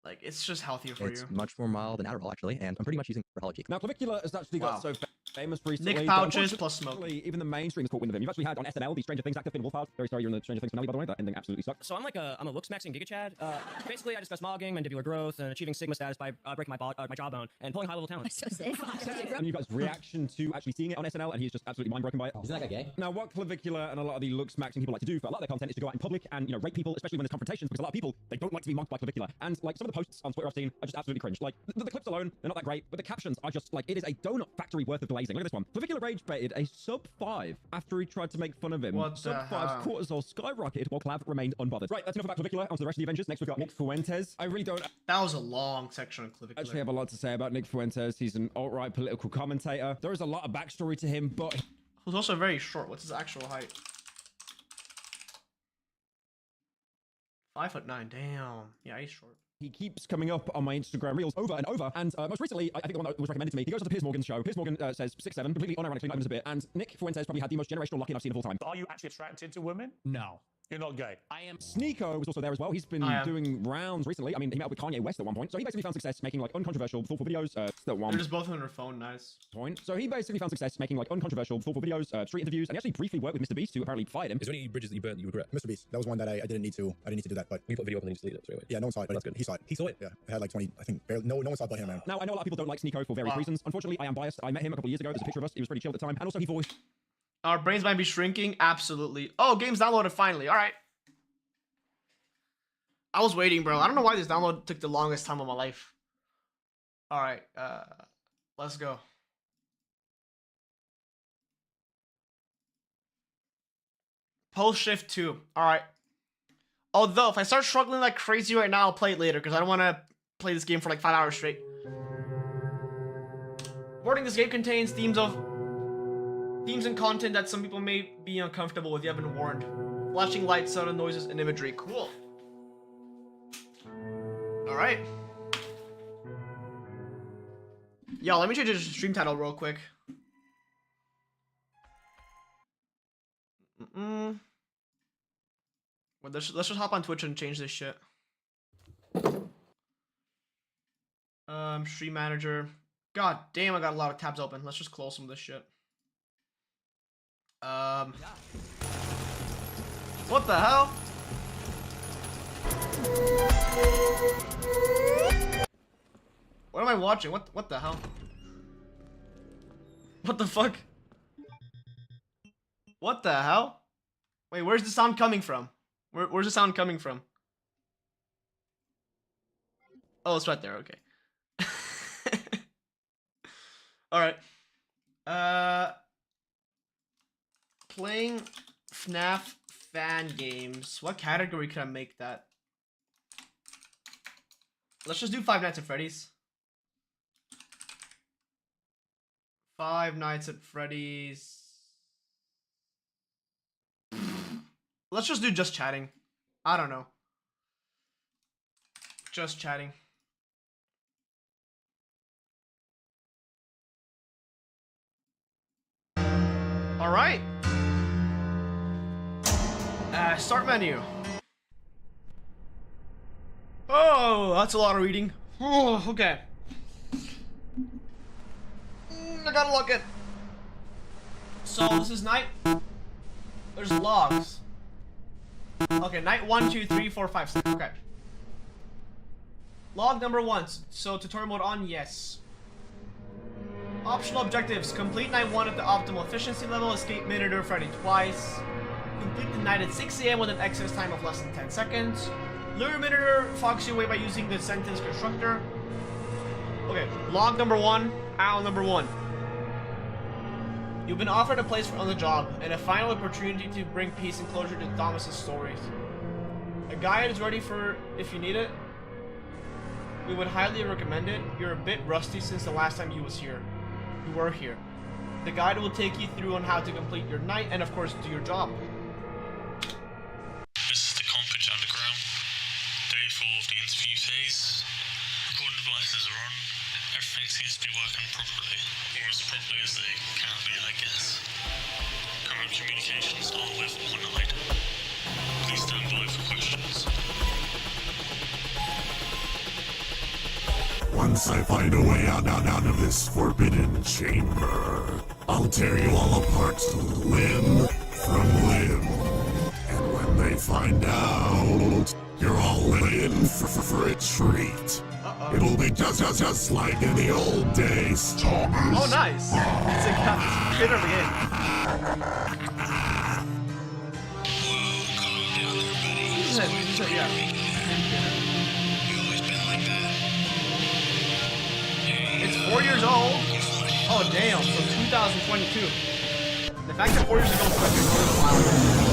Like, it's just healthier for you. It's much more mild than Adderall, actually, and I'm pretty much using for Cheek. Now, Clavicula has actually got so famous recently. Nick pouches plus smoke. Even the mainstream has caught wind of him. You've actually had on SNL the Stranger Things actor Finn Wolfhard. Very sorry you're in the Stranger Things finale, by the way. That ending absolutely sucked. So I'm a looks maxing Giga Chad. Basically, I discuss mogging, mandibular growth, and achieving Sigma status by breaking my jawbone and pulling high level talent. And you guys' reaction to actually seeing it on SNL, and he's just absolutely mind broken by it. Isn't that guy gay? Now, what Clavicula and a lot of the looks maxing people like to do for a lot of their content is to go out in public and rape people, especially when there's confrontations, because a lot of people they don't like to be mocked by Clavicula. And like some of the posts on Twitter I've seen are just absolutely cringe. Like the clips alone, they're not that great, but the captions are just like it is a donut factory worth of glazing. Look at this one. Clavicula rage baited a sub 5 after he tried to make fun of him. Sub 5's cortisol skyrocketed while Clav remained unbothered. Right, that's enough about Clavicula. On to the rest of the Avengers. Next we've got Nick Fuentes. I really don't. That was a long section on Clavicula. Actually have a lot to say about Nick Fuentes. He's an alt-right political commentator. There is a lot of backstory to him, but who's also very short. What's his actual height? 5'9". Damn. Yeah, he's short. He keeps coming up on my Instagram reels over and over. And most recently, I think the one that was recommended to me, he goes to the Piers Morgan show. Piers Morgan says 6'7", completely unironically, not even a bit. And Nick Fuentes probably had the most generational lock-in I've seen of all time. Are you actually attracted to women? No. You're not gay. I am. Sneeko was also there as well. He's been doing rounds recently. I mean, he met up with Kanye West at one point. So he basically found success making like uncontroversial, thoughtful videos. Still one. They're just both on their phone. Nice. Point. So he basically found success making like uncontroversial, thoughtful videos, street interviews, and he actually briefly worked with Mr. Beast, who apparently fired him. Is there any bridges that you burnt that you regret? Mr. Beast. That was one that I didn't need to. I didn't need to do that. But we put a video up and then you just deleted it straight away. Yeah, no one saw it. But that's good. He saw it. He saw it. Yeah, it had like 20. I think barely, no one saw it but him, man. Now I know a lot of people don't like Sneeko for various reasons. Unfortunately, I am biased. I met him a couple of years ago. There's a picture of us. He was pretty chill at the time, and also he voiced. Our brains might be shrinking. Absolutely. Oh, game's downloaded finally. All right. I was waiting, bro. I don't know why this download took the longest time of my life. All right, let's go. Post shift 2. All right. Although, if I start struggling like crazy right now, I'll play it later because I don't want to play this game for like 5 hours straight. Boarding this game contains themes and content that some people may be uncomfortable with. You have been warned. Flashing lights, sudden noises, and imagery. Cool. All right. Yo, let me change the stream title real quick. Well, let's just hop on Twitch and change this shit. Stream manager. God damn, I got a lot of tabs open. Let's just close some of this shit. What the hell? What am I watching? What the hell? What the fuck? What the hell? Wait, where's the sound coming from? Where's the sound coming from? Oh, it's right there. Okay. All right. Playing FNAF fan games. What category can I make that? Let's just do Five Nights at Freddy's. Five Nights at Freddy's. Let's just do just chatting. I don't know. Just chatting. All right. Start menu. Oh, that's a lot of reading. Oh, okay. I gotta look it. So this is night. There's logs. Okay, night 1, 2, 3, 4, 5, 6. Okay. Log number 1. So tutorial mode on, yes. Optional objectives. Complete night 1 at the optimal efficiency level. Escape Minotaur Freddy twice. Complete the night at 6 AM with an excess time of less than 10 seconds. Lure Minotaur Foxy away by using the sentence constructor. Okay, log number 1, owl number 1. You've been offered a place on the job and a final opportunity to bring peace and closure to Thomas's stories. A guide is ready for if you need it. We would highly recommend it. You're a bit rusty since the last time you were here. The guide will take you through on how to complete your night and of course do your job. This is the Compage Underground. Day 4 of the interview phase. Recording devices are on. Everything seems to be working properly. Or as properly as they can be, I guess. Current communications are with One-Eyed. Please stand by for questions. Once I find a way out of this forbidden chamber, I'll tear you all apart limb from limb. And when they find out, you're all in for a treat. It'll be just like in the old days, Thomas. Oh, nice. It's a kid over here. Yeah. It's 4 years old. Oh damn, from 2022. The fact that 4 years ago was wild.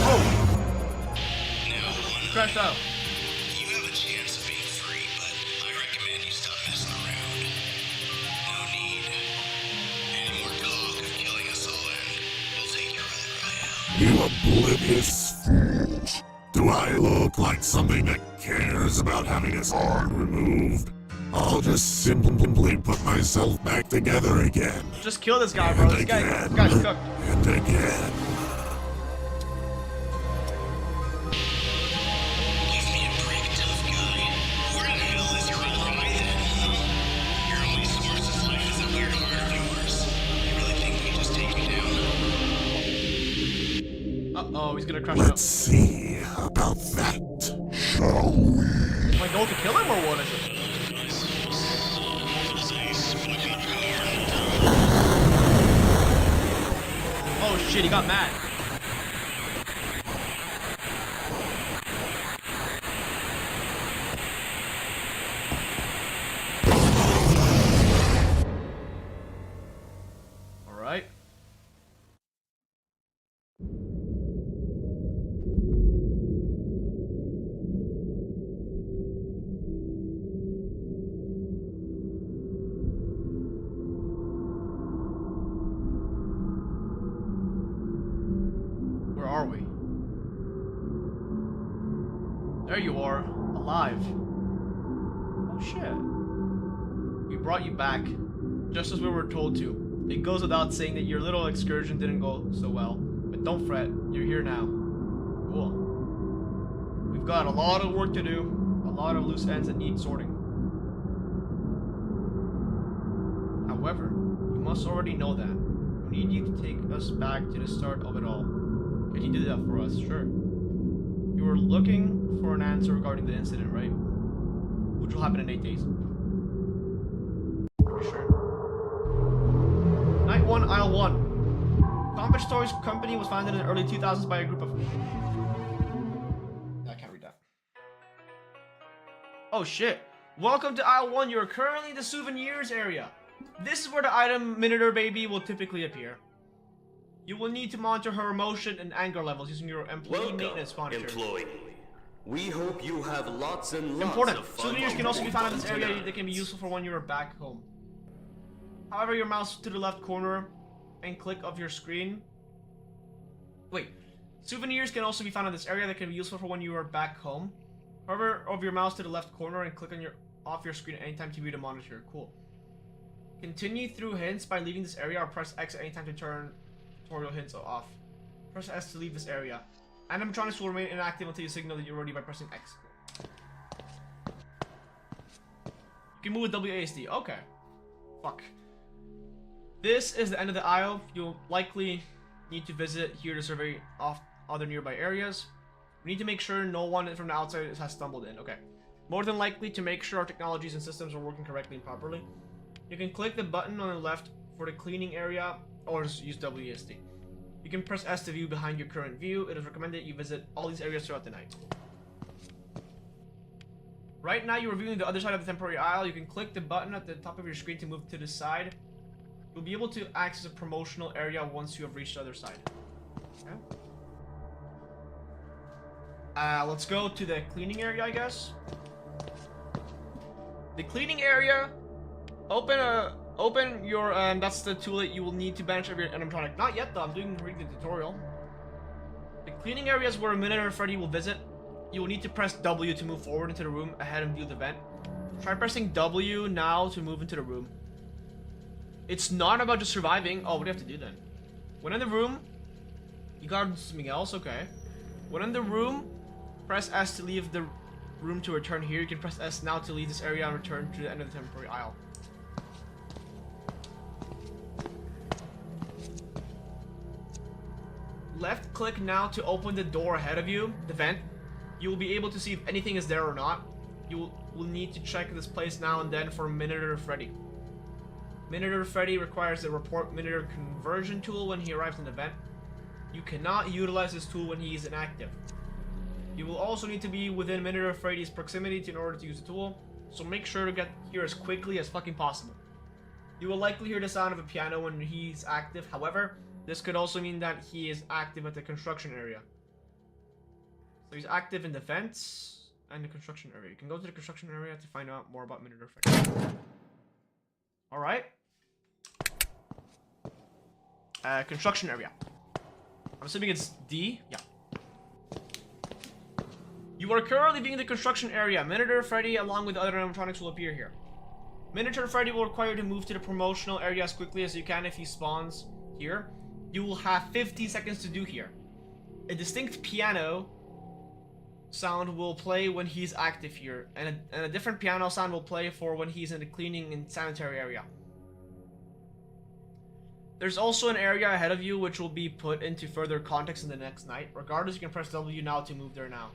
Oh! Crashed out. You have a chance of being free, but I recommend you stop messing around. No need. Any more talk of killing us all and we'll take your other eye out. You oblivious fools. Do I look like something that cares about having his arm removed? I'll just simply put myself back together again. Just kill this guy, bro. This guy's cooked. And again. Give me a break, tough guy. Where the hell is your other eye then? Your only source of life is that weird heart of yours. You really think we just take you down? Uh-oh, he's gonna crush Let's see about that, shall we? My goal to kill him, or what is it? Oh shit, he got mad. are we? There you are, alive. Oh shit. We brought you back, just as we were told to. It goes without saying that your little excursion didn't go so well, but don't fret, you're here now. Cool. We've got a lot of work to do, a lot of loose ends that need sorting. However, you must already know that. We need you to take us back to the start of it all. Can you do that for us? Sure. You were looking for an answer regarding the incident, right? Which will happen in 8 days. Pretty sure. Night 1, Aisle 1. Compass Toys Company was founded in the early 2000s by a group of... I can't read that. Oh shit. Welcome to Aisle 1. You are currently in the souvenirs area. This is where the item Minotaur Baby will typically appear. You will need to monitor her emotion and anger levels using your employee maintenance monitor. Employee. We hope you have lots and lots Important. of fun. Souvenirs can also be found in this area that can be useful for when you are back home. However, your mouse to the left corner and click of your screen. Wait. Souvenirs can also be found in this area that can be useful for when you are back home. However, of your mouse to the left corner and click on off your screen anytime to view the monitor. Cool. Continue through hints by leaving this area or press X at any time to turn tutorial hints off. Press S to leave this area. Animatronics will remain inactive until you signal that you're ready by pressing X. You can move with WASD. Okay. Fuck. This is the end of the aisle. You'll likely need to visit here to survey off other nearby areas. We need to make sure no one from the outside has stumbled in. Okay. More than likely to make sure our technologies and systems are working correctly and properly. You can click the button on the left for the cleaning area or just use WASD. You can press S to view behind your current view. It is recommended you visit all these areas throughout the night. Right now you're viewing the other side of the temporary aisle. You can click the button at the top of your screen to move to the side. You'll be able to access a promotional area once you have reached the other side. Okay. Let's go to the cleaning area, I guess. The cleaning area. Open your, that's the tool that you will need to bench every animatronic. Not yet though, I'm reading the tutorial. The cleaning area is where Minotaur Freddy will visit. You will need to press W to move forward into the room ahead and view the vent. Try pressing W now to move into the room. It's not about just surviving. Oh, what do you have to do then? When in the room, you gotta do something else, okay. When in the room, press S to leave the room to return here. You can press S now to leave this area and return to the end of the temporary aisle. Left click now to open the door ahead of you, the vent. You will be able to see if anything is there or not. You will need to check this place now and then for Minotaur Freddy. Minotaur Freddy requires a report Minotaur conversion tool when he arrives in the vent. You cannot utilize this tool when he is inactive. You will also need to be within Minotaur Freddy's proximity in order to use the tool, so make sure to get here as quickly as fucking possible. You will likely hear the sound of a piano when he's active, however, this could also mean that he is active at the construction area. So he's active in the vents and the construction area. You can go to the construction area to find out more about Minotaur Freddy. Alright. Construction area. I'm assuming it's D? Yeah. You are currently being in the construction area. Minotaur Freddy along with other animatronics will appear here. Minotaur Freddy will require you to move to the promotional area as quickly as you can if he spawns here. You will have 50 seconds to do here. A distinct piano sound will play when he's active here, and a different piano sound will play for when he's in the cleaning and sanitary area. There's also an area ahead of you which will be put into further context in the next night. Regardless, you can press W now to move there now.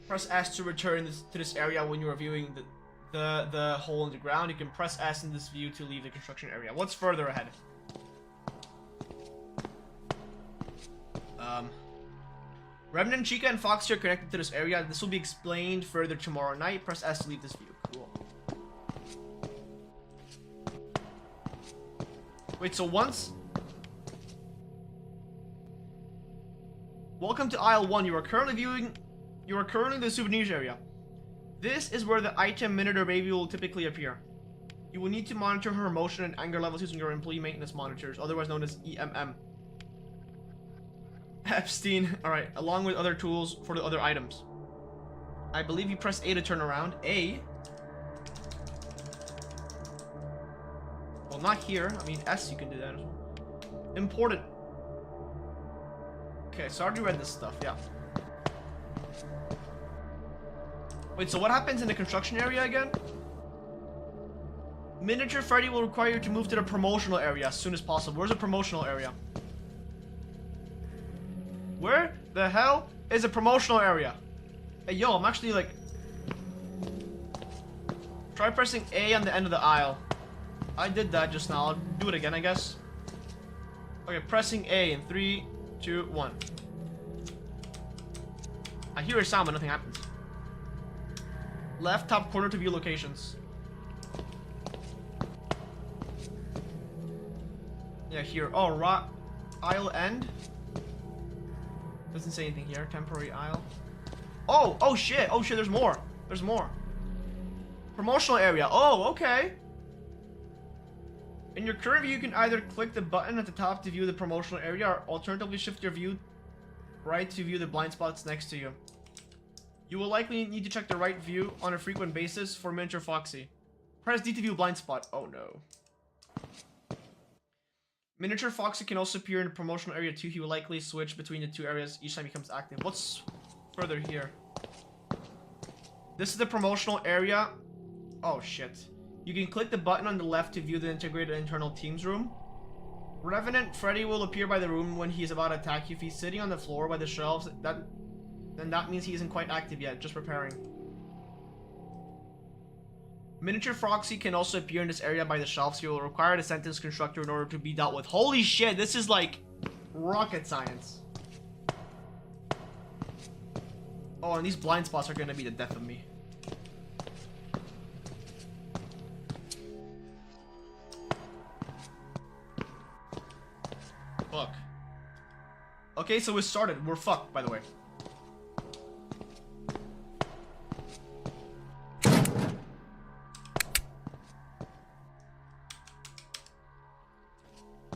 Press S to return to this area when you're viewing the hole in the ground. You can press S in this view to leave the construction area. What's further ahead? Remnant, Chica, and Foxy are connected to this area. This will be explained further tomorrow night. Press S to leave this view. Cool. Wait, so once... Welcome to aisle 1. You are currently in the souvenirs area. This is where the item Minotaur Baby will typically appear. You will need to monitor her emotion and anger levels using your employee maintenance monitors, otherwise known as EMM. Epstein. Alright, along with other tools for the other items. I believe you press A to turn around. A. Well, not here. I mean, S, you can do that as well. Important. Okay, so I already read this stuff, yeah. Wait, so what happens in the construction area again? Miniature Freddy will require you to move to the promotional area as soon as possible. Where's the promotional area? Where the hell is a promotional area? Hey, yo, I'm actually like... Try pressing A on the end of the aisle. I did that just now. I'll do it again, I guess. Okay, pressing A in 3, 2, 1. I hear a sound, but nothing happens. Left top corner to view locations. Yeah, here. Oh, aisle end. Doesn't say anything here. Temporary aisle. Oh shit. Oh shit, there's more. There's more. Promotional area. Oh, okay. In your current view, you can either click the button at the top to view the promotional area, or alternatively shift your view right to view the blind spots next to you. You will likely need to check the right view on a frequent basis for Miniature Foxy. Press D to view blind spot. Oh no. Miniature Foxy can also appear in the promotional area too. He will likely switch between the two areas each time he becomes active. What's further here? This is the promotional area. Oh shit. You can click the button on the left to view the integrated internal teams room. Revenant Freddy will appear by the room when he is about to attack you. If he's sitting on the floor by the shelves, then that means he isn't quite active yet, just preparing. Miniature Foxy can also appear in this area by the shelves. You will require the sentence constructor in order to be dealt with. Holy shit, this is like rocket science. Oh, and these blind spots are gonna be the death of me. Fuck. Okay, so we started. We're fucked, by the way.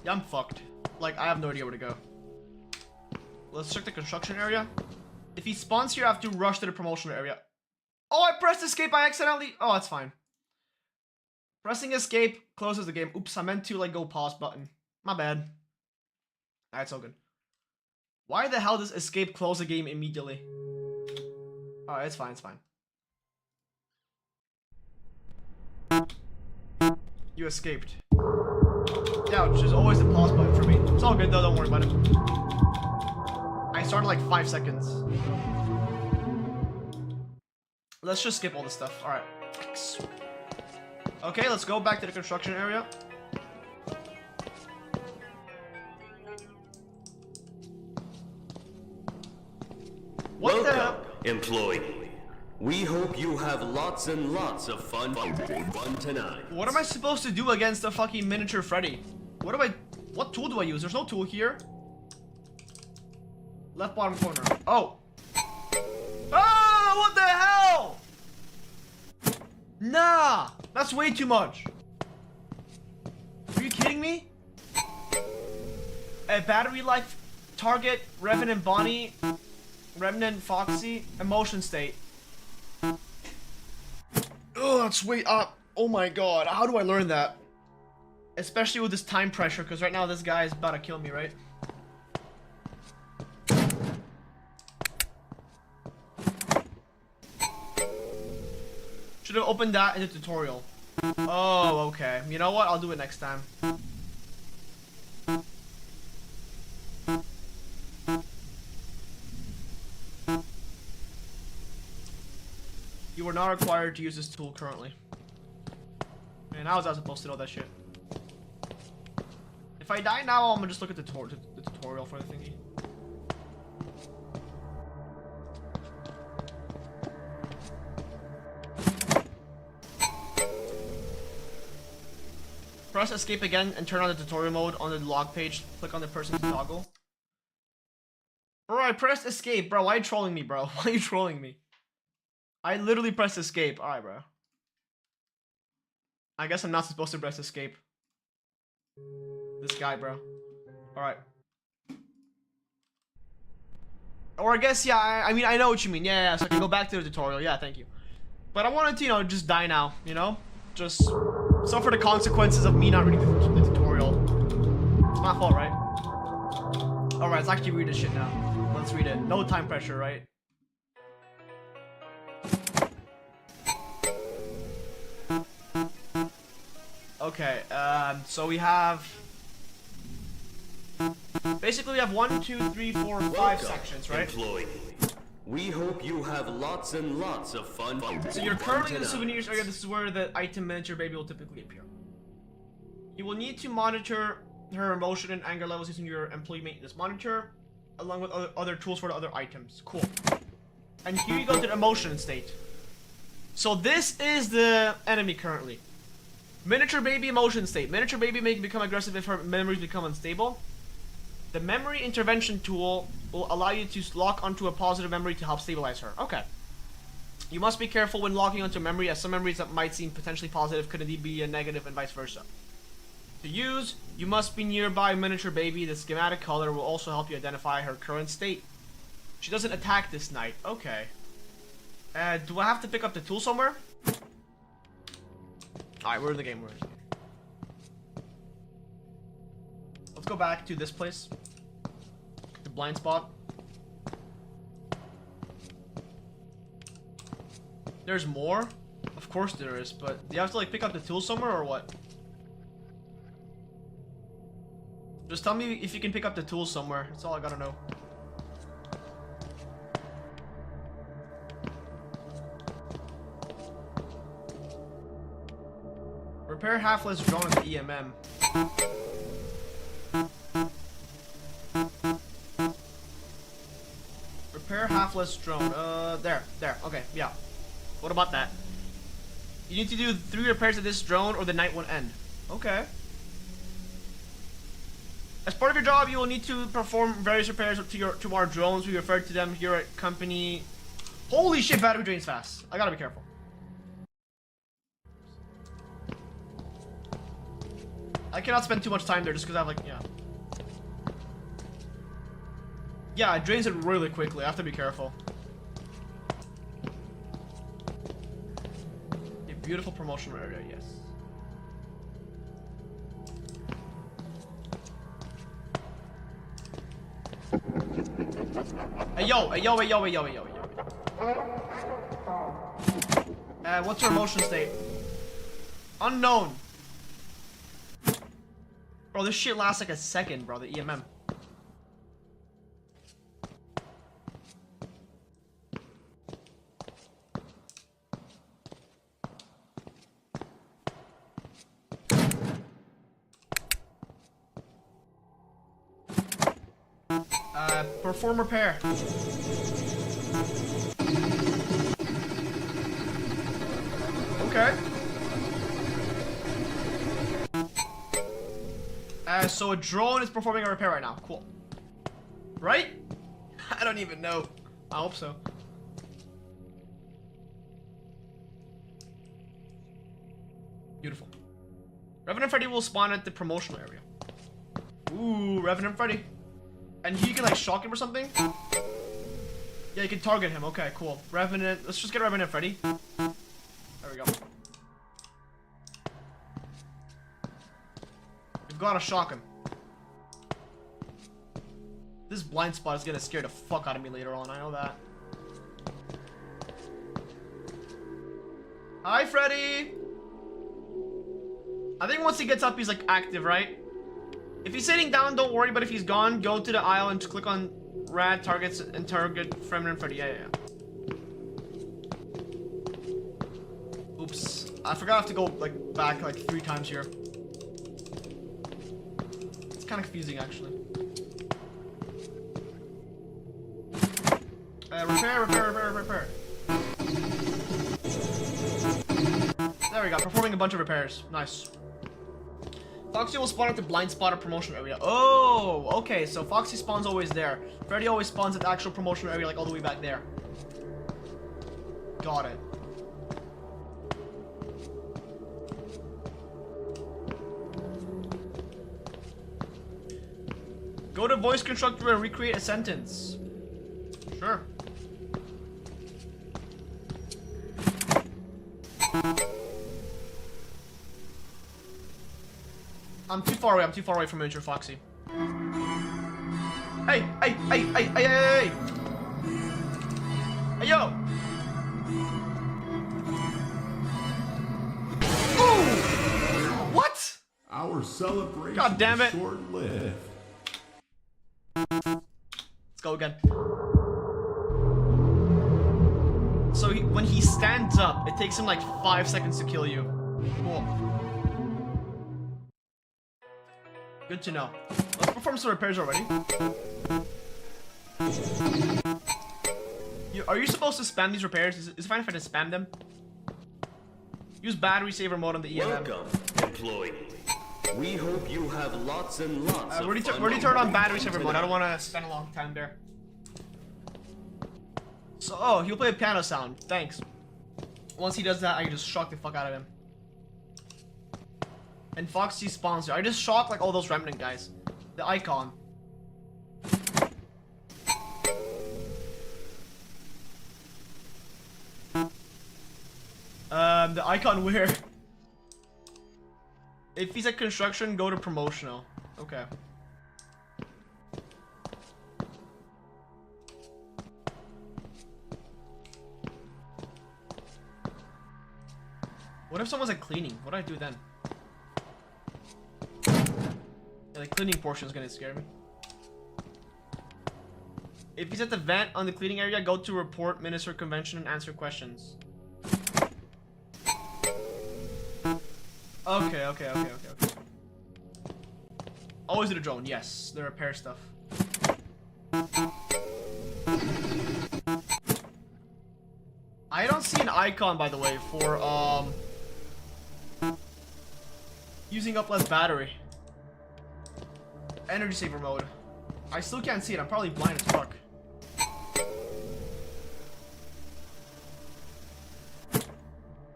Yeah, I'm fucked. Like, I have no idea where to go. Let's check the construction area. If he spawns here, I have to rush to the promotional area. Oh, I pressed escape by accidentally. Oh, that's fine. Pressing escape closes the game. Oops, I meant to, like, go pause button. My bad. That's all good. Why the hell does escape close the game immediately? Alright, it's fine, it's fine. You escaped. Yeah, which is always the pause button for me. It's all good though, don't worry about it. I started like 5 seconds. Let's just skip all this stuff. Alright. Okay, let's go back to the construction area. What the hell? Employee. We hope you have lots and lots of fun tonight. What am I supposed to do against a fucking miniature Freddy? What tool do I use? There's no tool here. Left bottom corner. Oh. Ah, what the hell? Nah, that's way too much. Are you kidding me? A battery life, target, Revenant Bonnie, Remnant Foxy, emotion state. Oh, that's way up. Oh my god, how do I learn that? Especially with this time pressure, because right now this guy is about to kill me, right? Should have opened that in the tutorial. Oh, okay. You know what? I'll do it next time. You are not required to use this tool currently. Man, how was I supposed to know that shit? If I die now, I'm gonna just look at the tutorial for the thingy. Press escape again and turn on the tutorial mode on the log page. Click on the person's toggle. Bro, I pressed escape. Bro, why are you trolling me, bro? Why are you trolling me? I literally pressed escape. Alright, bro. I guess I'm not supposed to press escape. This guy, bro. Alright. Or I guess, yeah, I mean, I know what you mean. Yeah, so I can go back to the tutorial. Yeah, thank you. But I wanted to, you know, just die now, you know? Just suffer the consequences of me not reading the tutorial. It's my fault, right? Alright, let's actually read this shit now. Let's read it. No time pressure, right? Okay, so we have... Basically, we have 1, 2, 3, 4, 5 sections, right? Employee. We hope you have lots and lots of fun. So you're currently in the souvenirs area. This is where the item miniature baby will typically appear. You will need to monitor her emotion and anger levels using your employee maintenance monitor, along with other tools for the other items. Cool. And here you go to the emotion state. So this is the enemy currently. Miniature baby emotion state. Miniature baby may become aggressive if her memories become unstable. The memory intervention tool will allow you to lock onto a positive memory to help stabilize her. Okay. You must be careful when locking onto a memory, as some memories that might seem potentially positive could indeed be a negative and vice versa. To use, you must be nearby miniature baby. The schematic color will also help you identify her current state. She doesn't attack this night. Okay. Do I have to pick up the tool somewhere? Alright, we're in the game. Let's go back to this place. The blind spot. There's more? Of course there is, but do you have to like pick up the tool somewhere or what? Just tell me if you can pick up the tool somewhere. That's all I gotta know. Repair half-less drone with the EMM. Repair half-less drone. There. Okay, yeah. What about that? You need to do 3 repairs to this drone or the night won't end. Okay. As part of your job, you will need to perform various repairs to our drones. We refer to them here at company. Holy shit, battery drains fast. I gotta be careful. I cannot spend too much time there just because I have like, yeah. Yeah, it drains it really quickly. I have to be careful. A beautiful promotional area, yes. Hey yo. What's your emotion state? Unknown. Bro, this shit lasts like a second, bro, the EMM. Perform repair. Okay. So a drone is performing a repair right now. Cool. Right? I don't even know. I hope so. Beautiful. Revenant Freddy will spawn at the promotional area. Ooh, Revenant Freddy. And you can like shock him or something? Yeah, you can target him. Okay, cool. Revenant. Let's just get Revenant Freddy. There we go. We've got to shock him. This blind spot is gonna scare the fuck out of me later on. I know that. Hi, Freddy. I think once he gets up, he's like active, right? If he's sitting down, don't worry, but if he's gone, go to the aisle and click on rad targets and target Revenant Freddy. Yeah. Oops. I forgot I have to go like back like 3 times here. It's kind of confusing actually. Repair. There we go, performing a bunch of repairs. Nice. Foxy will spawn at the blind spot or promotional area. Oh, okay, so Foxy spawns always there. Freddy always spawns at the actual promotional area, like all the way back there. Got it. Go to voice constructor and recreate a sentence. Sure. I'm too far away from Miniature Foxy. Hey! Hey, yo! Ooh! What? Our celebration God damn it. is short-lived. Let's go again. So when he stands up, it takes him like 5 seconds to kill you. Cool. Good to know. Let's perform some repairs already. Are you supposed to spam these repairs? Is it fine if I just spam them? Use battery saver mode on the EMM. Welcome, employee. We hope you have lots and lots of fun. Already turned on battery saver mode. I don't want to spend a long time there. So, oh, he'll play a piano sound. Thanks. Once he does that, I can just shock the fuck out of him. And Foxy sponsor. I just shocked like all those Remnant guys. The icon. The icon where? If he's at construction, go to promotional. Okay. What if someone's at cleaning? What do I do then? Yeah, the cleaning portion is gonna scare me. If he's at the vent on the cleaning area, go to report minister convention and answer questions. Okay. Always do the drone, yes. The repair stuff. I don't see an icon, by the way, for, using up less battery. Energy saver mode. I still can't see it. I'm probably blind as fuck.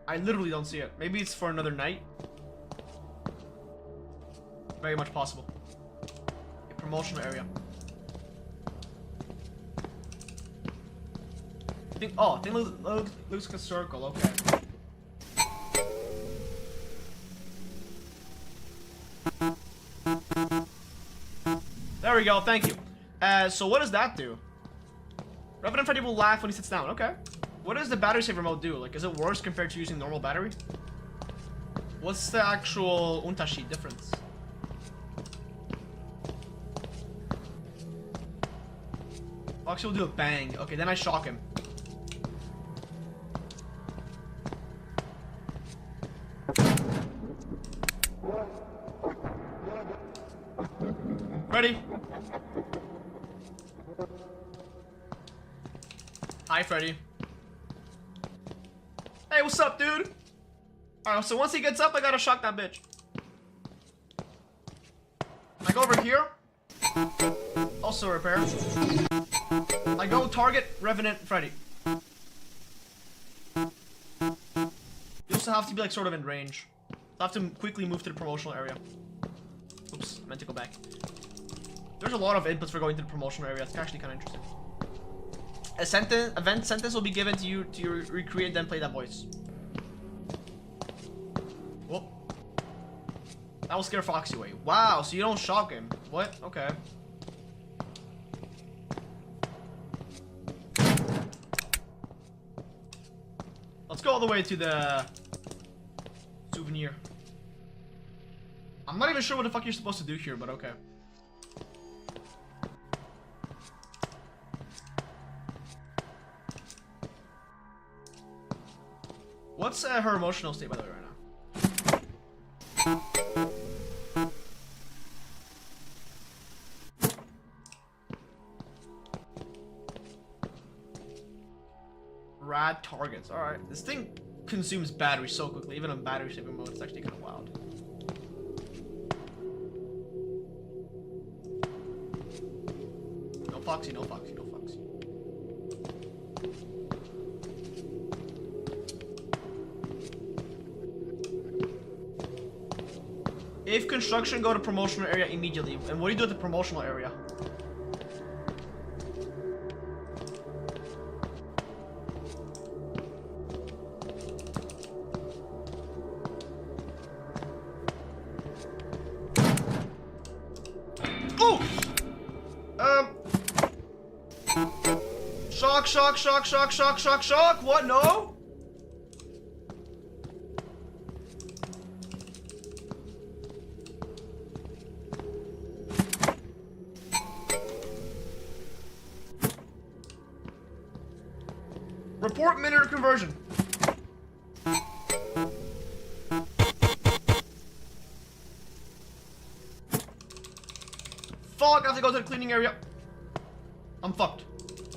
I literally don't see it. Maybe it's for another night. Very much possible. A promotional area. I think it looks like a circle. Okay. There we go. Thank you. So what does that do? Revenant Freddy will laugh when he sits down. Okay. What does the battery saver mode do? Like, is it worse compared to using normal battery? What's the actual Unterschied difference? Foxy will do a bang. Okay, then I shock him. Freddy. Hi, Freddy. Hey, what's up, dude? Alright, so once he gets up, I gotta shock that bitch. I go over here. Also repair. I go target Revenant Freddy. You also have to be like sort of in range. I have to quickly move to the promotional area. Oops, I meant to go back. There's a lot of inputs for going to the promotional area. It's actually kind of interesting. Event sentence will be given to you to recreate, then play that voice. Whoa. That will scare Foxy away. Wow, so you don't shock him. What? Okay. Let's go all the way to the souvenir. I'm not even sure what the fuck you're supposed to do here, but okay. What's her emotional state, by the way, right now? Rad targets. Alright. This thing consumes battery so quickly. Even on battery saving mode, it's actually kind of wild. No Foxy, no Foxy, no Foxy. If construction, go to promotional area immediately. And what do you do at the promotional area? Shock, shock, shock, shock, shock, shock, shock. What? No? Report minute conversion. Fuck, I have to go to the cleaning area. I'm fucked.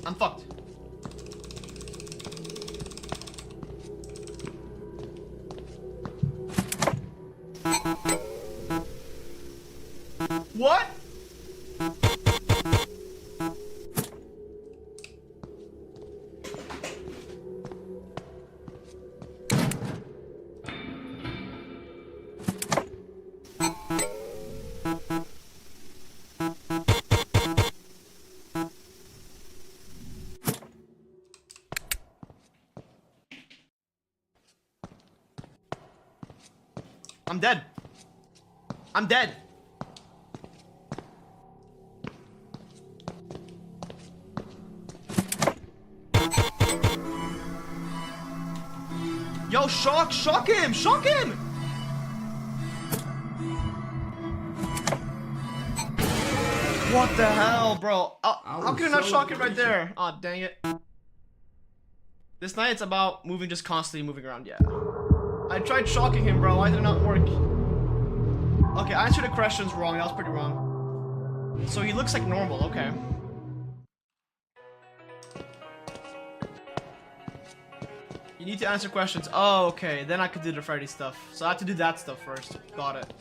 I'm fucked. What? I'm dead. I'm dead. Yo, shock him! Shock him! What the hell, bro? How can I not shock him right there? Aw, dang it. This night it's about moving, just constantly moving around, yeah. I tried shocking him, bro. Why did it not work? Okay, I answered the questions wrong. That was pretty wrong. So he looks like normal. Okay. You need to answer questions. Oh, okay. Then I could do the Freddy stuff. So I have to do that stuff first. Got it.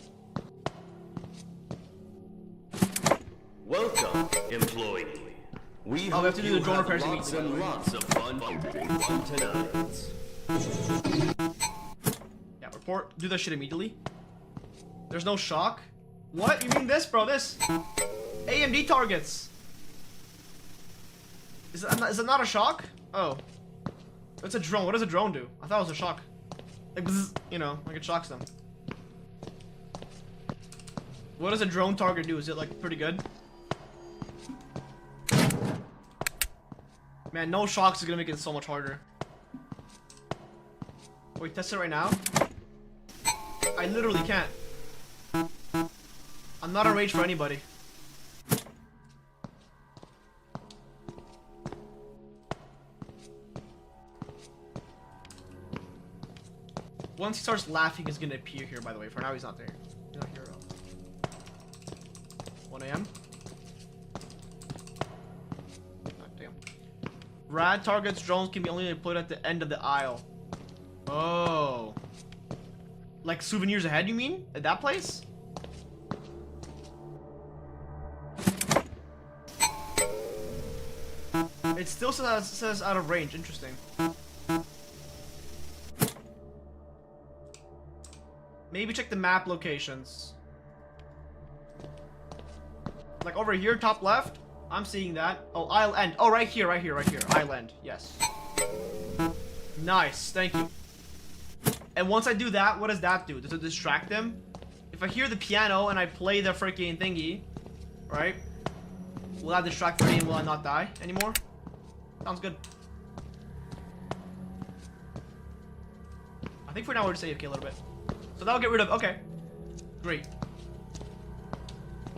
Welcome, employee. We have to do the drone repairs lots and lots of fun tonight. Yeah, report. Do that shit immediately. There's no shock. What? You mean this, bro? This. AMD targets. Is it not a shock? Oh. It's a drone. What does a drone do? I thought it was a shock. Like, bzz, you know, like it shocks them. What does a drone target do? Is it, like, pretty good? Man, no shocks is gonna make it so much harder. Wait, test it right now? I literally can't. I'm not a rage for anybody. Once he starts laughing, he's gonna appear here, by the way. For now, he's not there. He's not here at all. 1 a.m. Damn. Rad targets drones can be only deployed at the end of the aisle. Oh. Like souvenirs ahead, you mean? At that place? It still says out of range. Interesting. Maybe check the map locations. Like over here, top left. I'm seeing that. Oh, I'll end. Oh, right here, right here, right here. I'll end. Yes. Nice. Thank you. And once I do that, what does that do? Does it distract them? If I hear the piano and I play the freaking thingy, right? Will that distract me and will I not die anymore? Sounds good. I think for now we're just AFK a little bit. So that'll get rid of. Okay. Great.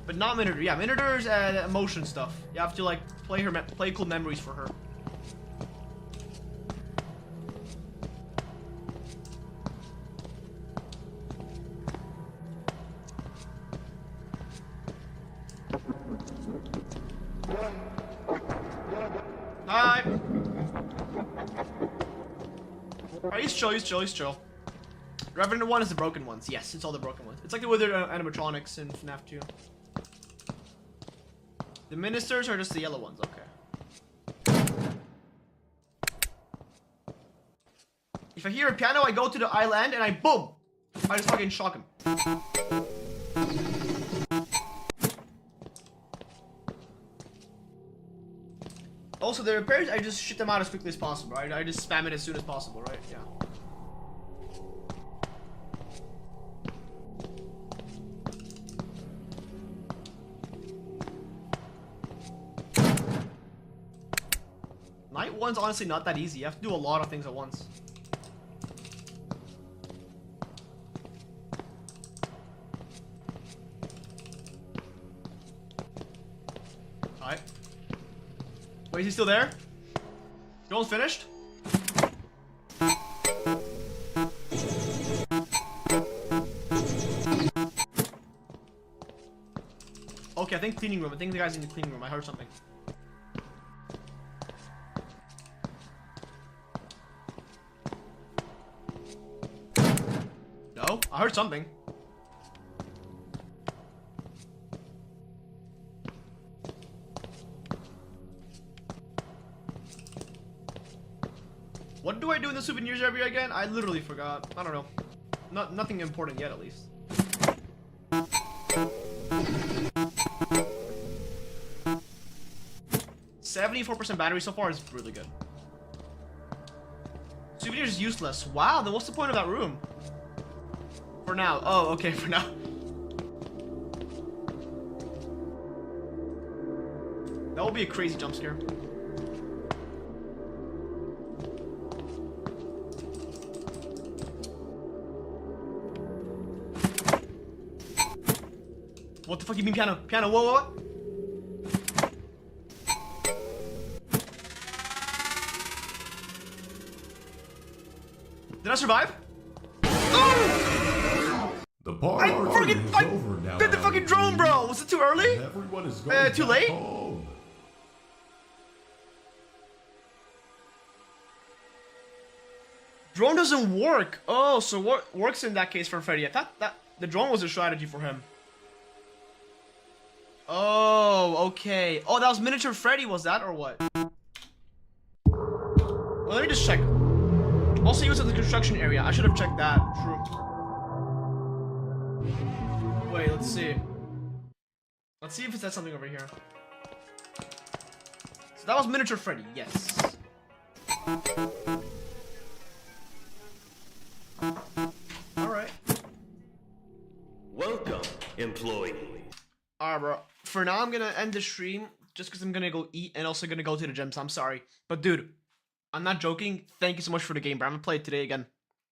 But not Minotaur. Yeah, Minotaur's emotion stuff. You have to like play cool memories for her. Hi. Alright, he's chill, he's chill, he's chill. Revenant 1 is the broken ones. Yes, it's all the broken ones. It's like the withered animatronics in FNAF 2. The ministers are just the yellow ones, okay. If I hear a piano, I go to the island and I boom! I just fucking shock him. Also, the repairs, I just shit them out as quickly as possible, right? I just spam it as soon as possible, right? Yeah. Night 1's honestly not that easy. You have to do a lot of things at once. Alright. Wait, is he still there? Joel's finished? Okay, I think cleaning room. I think the guy's in the cleaning room. I heard something. No? I heard something. What do I do in the souvenirs area again? I literally forgot. I don't know. Nothing important yet, at least. 74% battery so far is really good. Souvenirs is useless. Wow, then what's the point of that room? For now. Oh, okay, for now. That will be a crazy jump scare. What the fuck you mean piano? Piano, whoa, what? Did I survive? The party is over now. Did the fucking drone, bro? Was it too early? Everyone is going too late? home. Drone doesn't work. Oh, so what works in that case for Freddy? I thought that the drone was a strategy for him. Oh, okay. Oh, that was miniature Freddy, was that, or what? Well, let me just check. Also use it in the construction area. I should have checked that. True. Wait, let's see. Let's see if it says something over here. So that was miniature Freddy, yes. Alright. Welcome, employee. Alright, bro. For now, I'm gonna end the stream just because I'm gonna go eat and also gonna go to the gym, so I'm sorry. But dude, I'm not joking. Thank you so much for the game, bro. I'm gonna play it today again.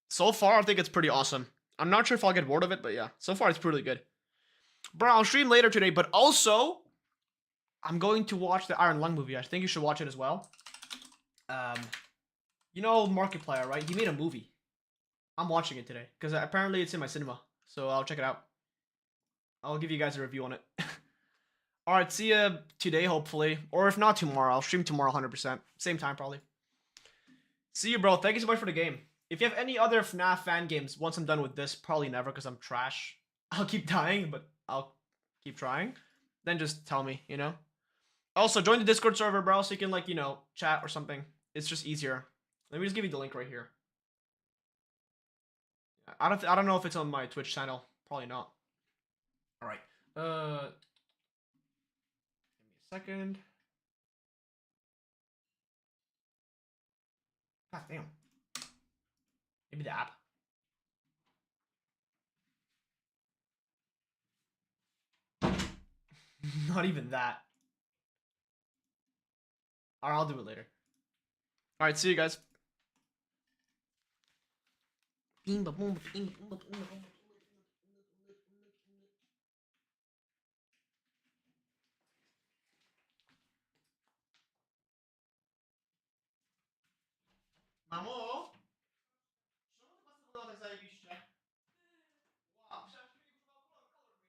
So far, I think it's pretty awesome. I'm not sure if I'll get bored of it, but yeah. So far, it's pretty good. Bro, I'll stream later today, but also, I'm going to watch the Iron Lung movie. I think you should watch it as well. You know Markiplier, right? He made a movie. I'm watching it today, because apparently it's in my cinema. So I'll check it out. I'll give you guys a review on it. Alright, see ya today, hopefully. Or if not tomorrow, I'll stream tomorrow 100%. Same time, probably. See you, bro. Thank you so much for the game. If you have any other FNAF fan games, once I'm done with this, probably never, because I'm trash. I'll keep dying, but I'll keep trying. Then just tell me, you know? Also, join the Discord server, bro, so you can, like, you know, chat or something. It's just easier. Let me just give you the link right here. I don't know if it's on my Twitch channel. Probably not. Alright. Give me a second. God damn. Maybe the app. Not even that. Alright, I'll do it later. Alright, see you guys. Mamo? Czemu ty pas wygląda tak zajebiście? Wow, myślałem, że nie używał color grading, bo naprawdę.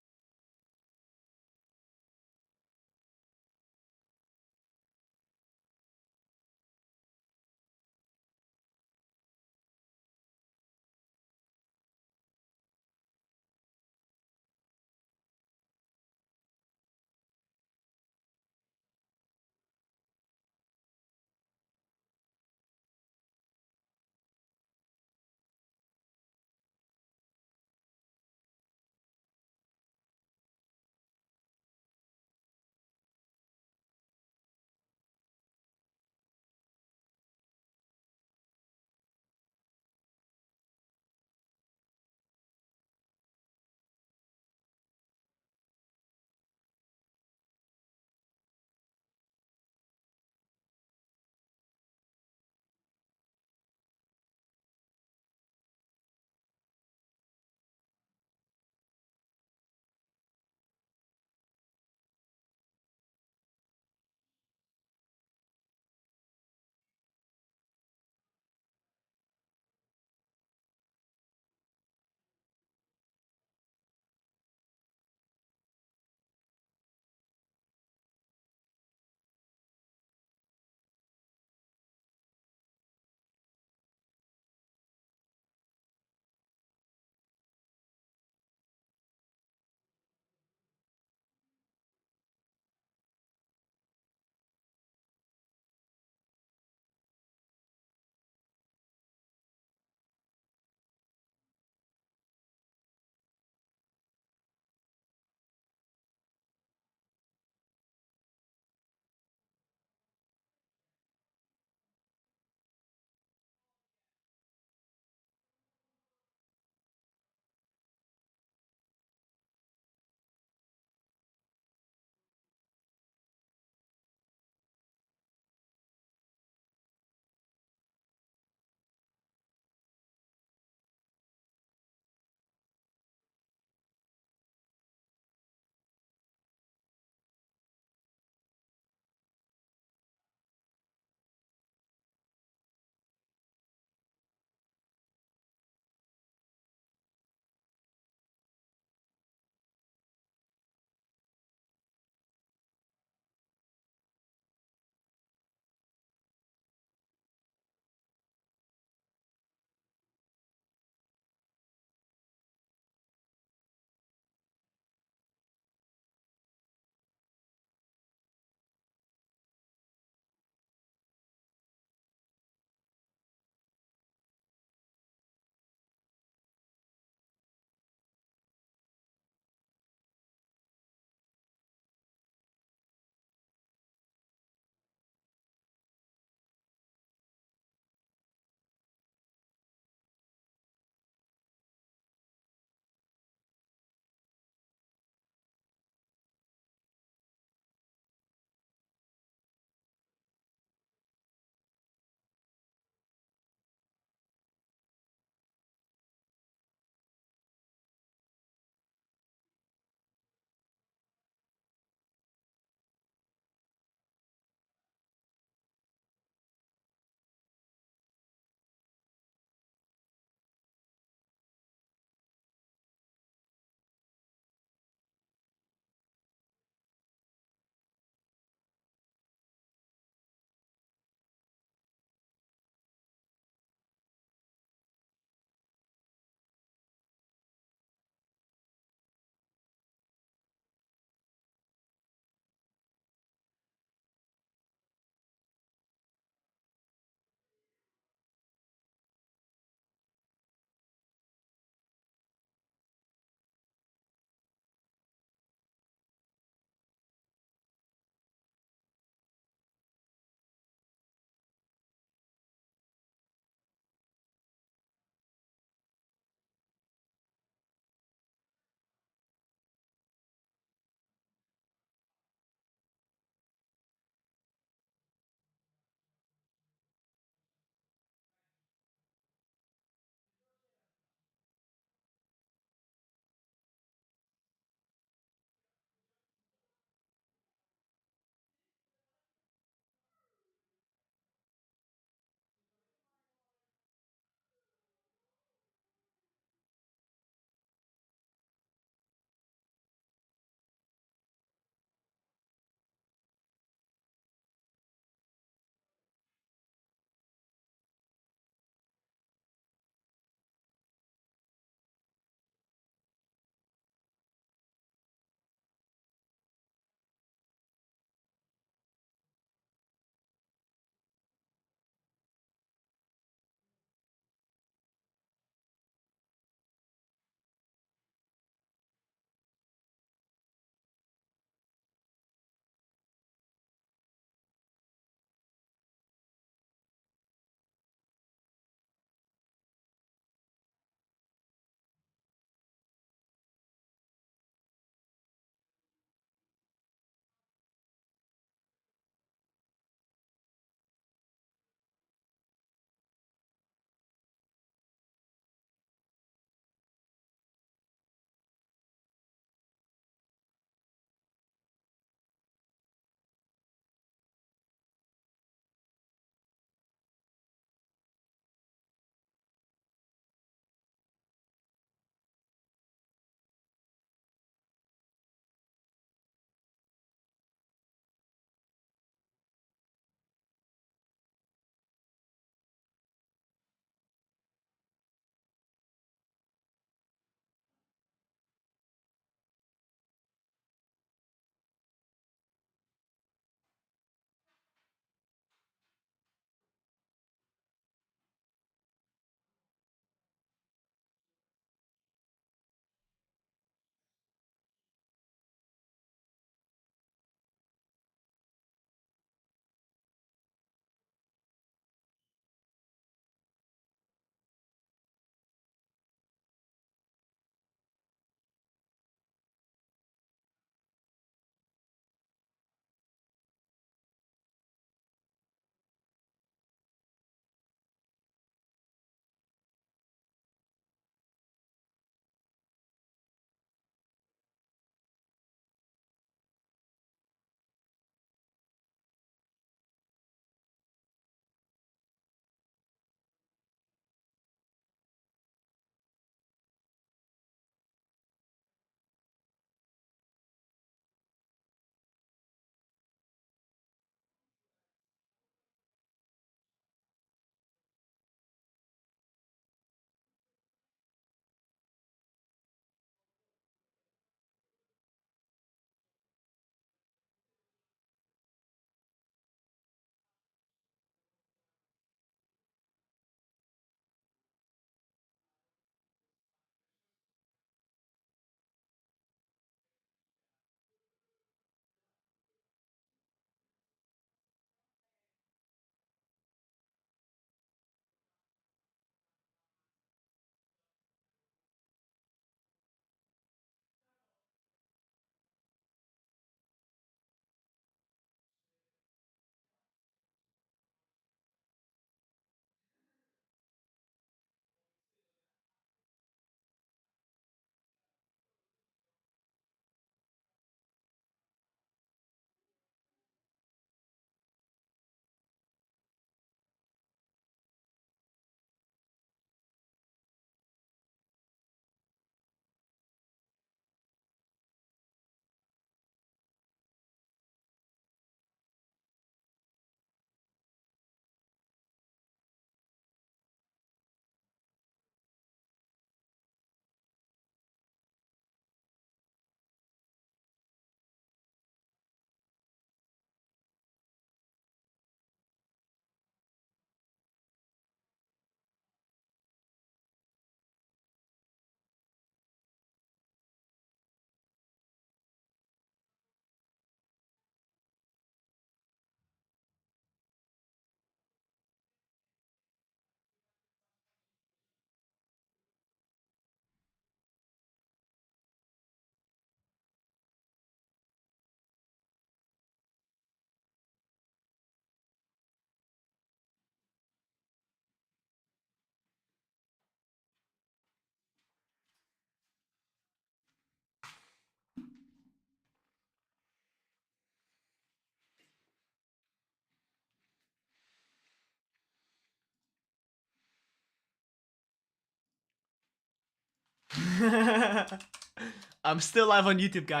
I'm still live on YouTube, guys.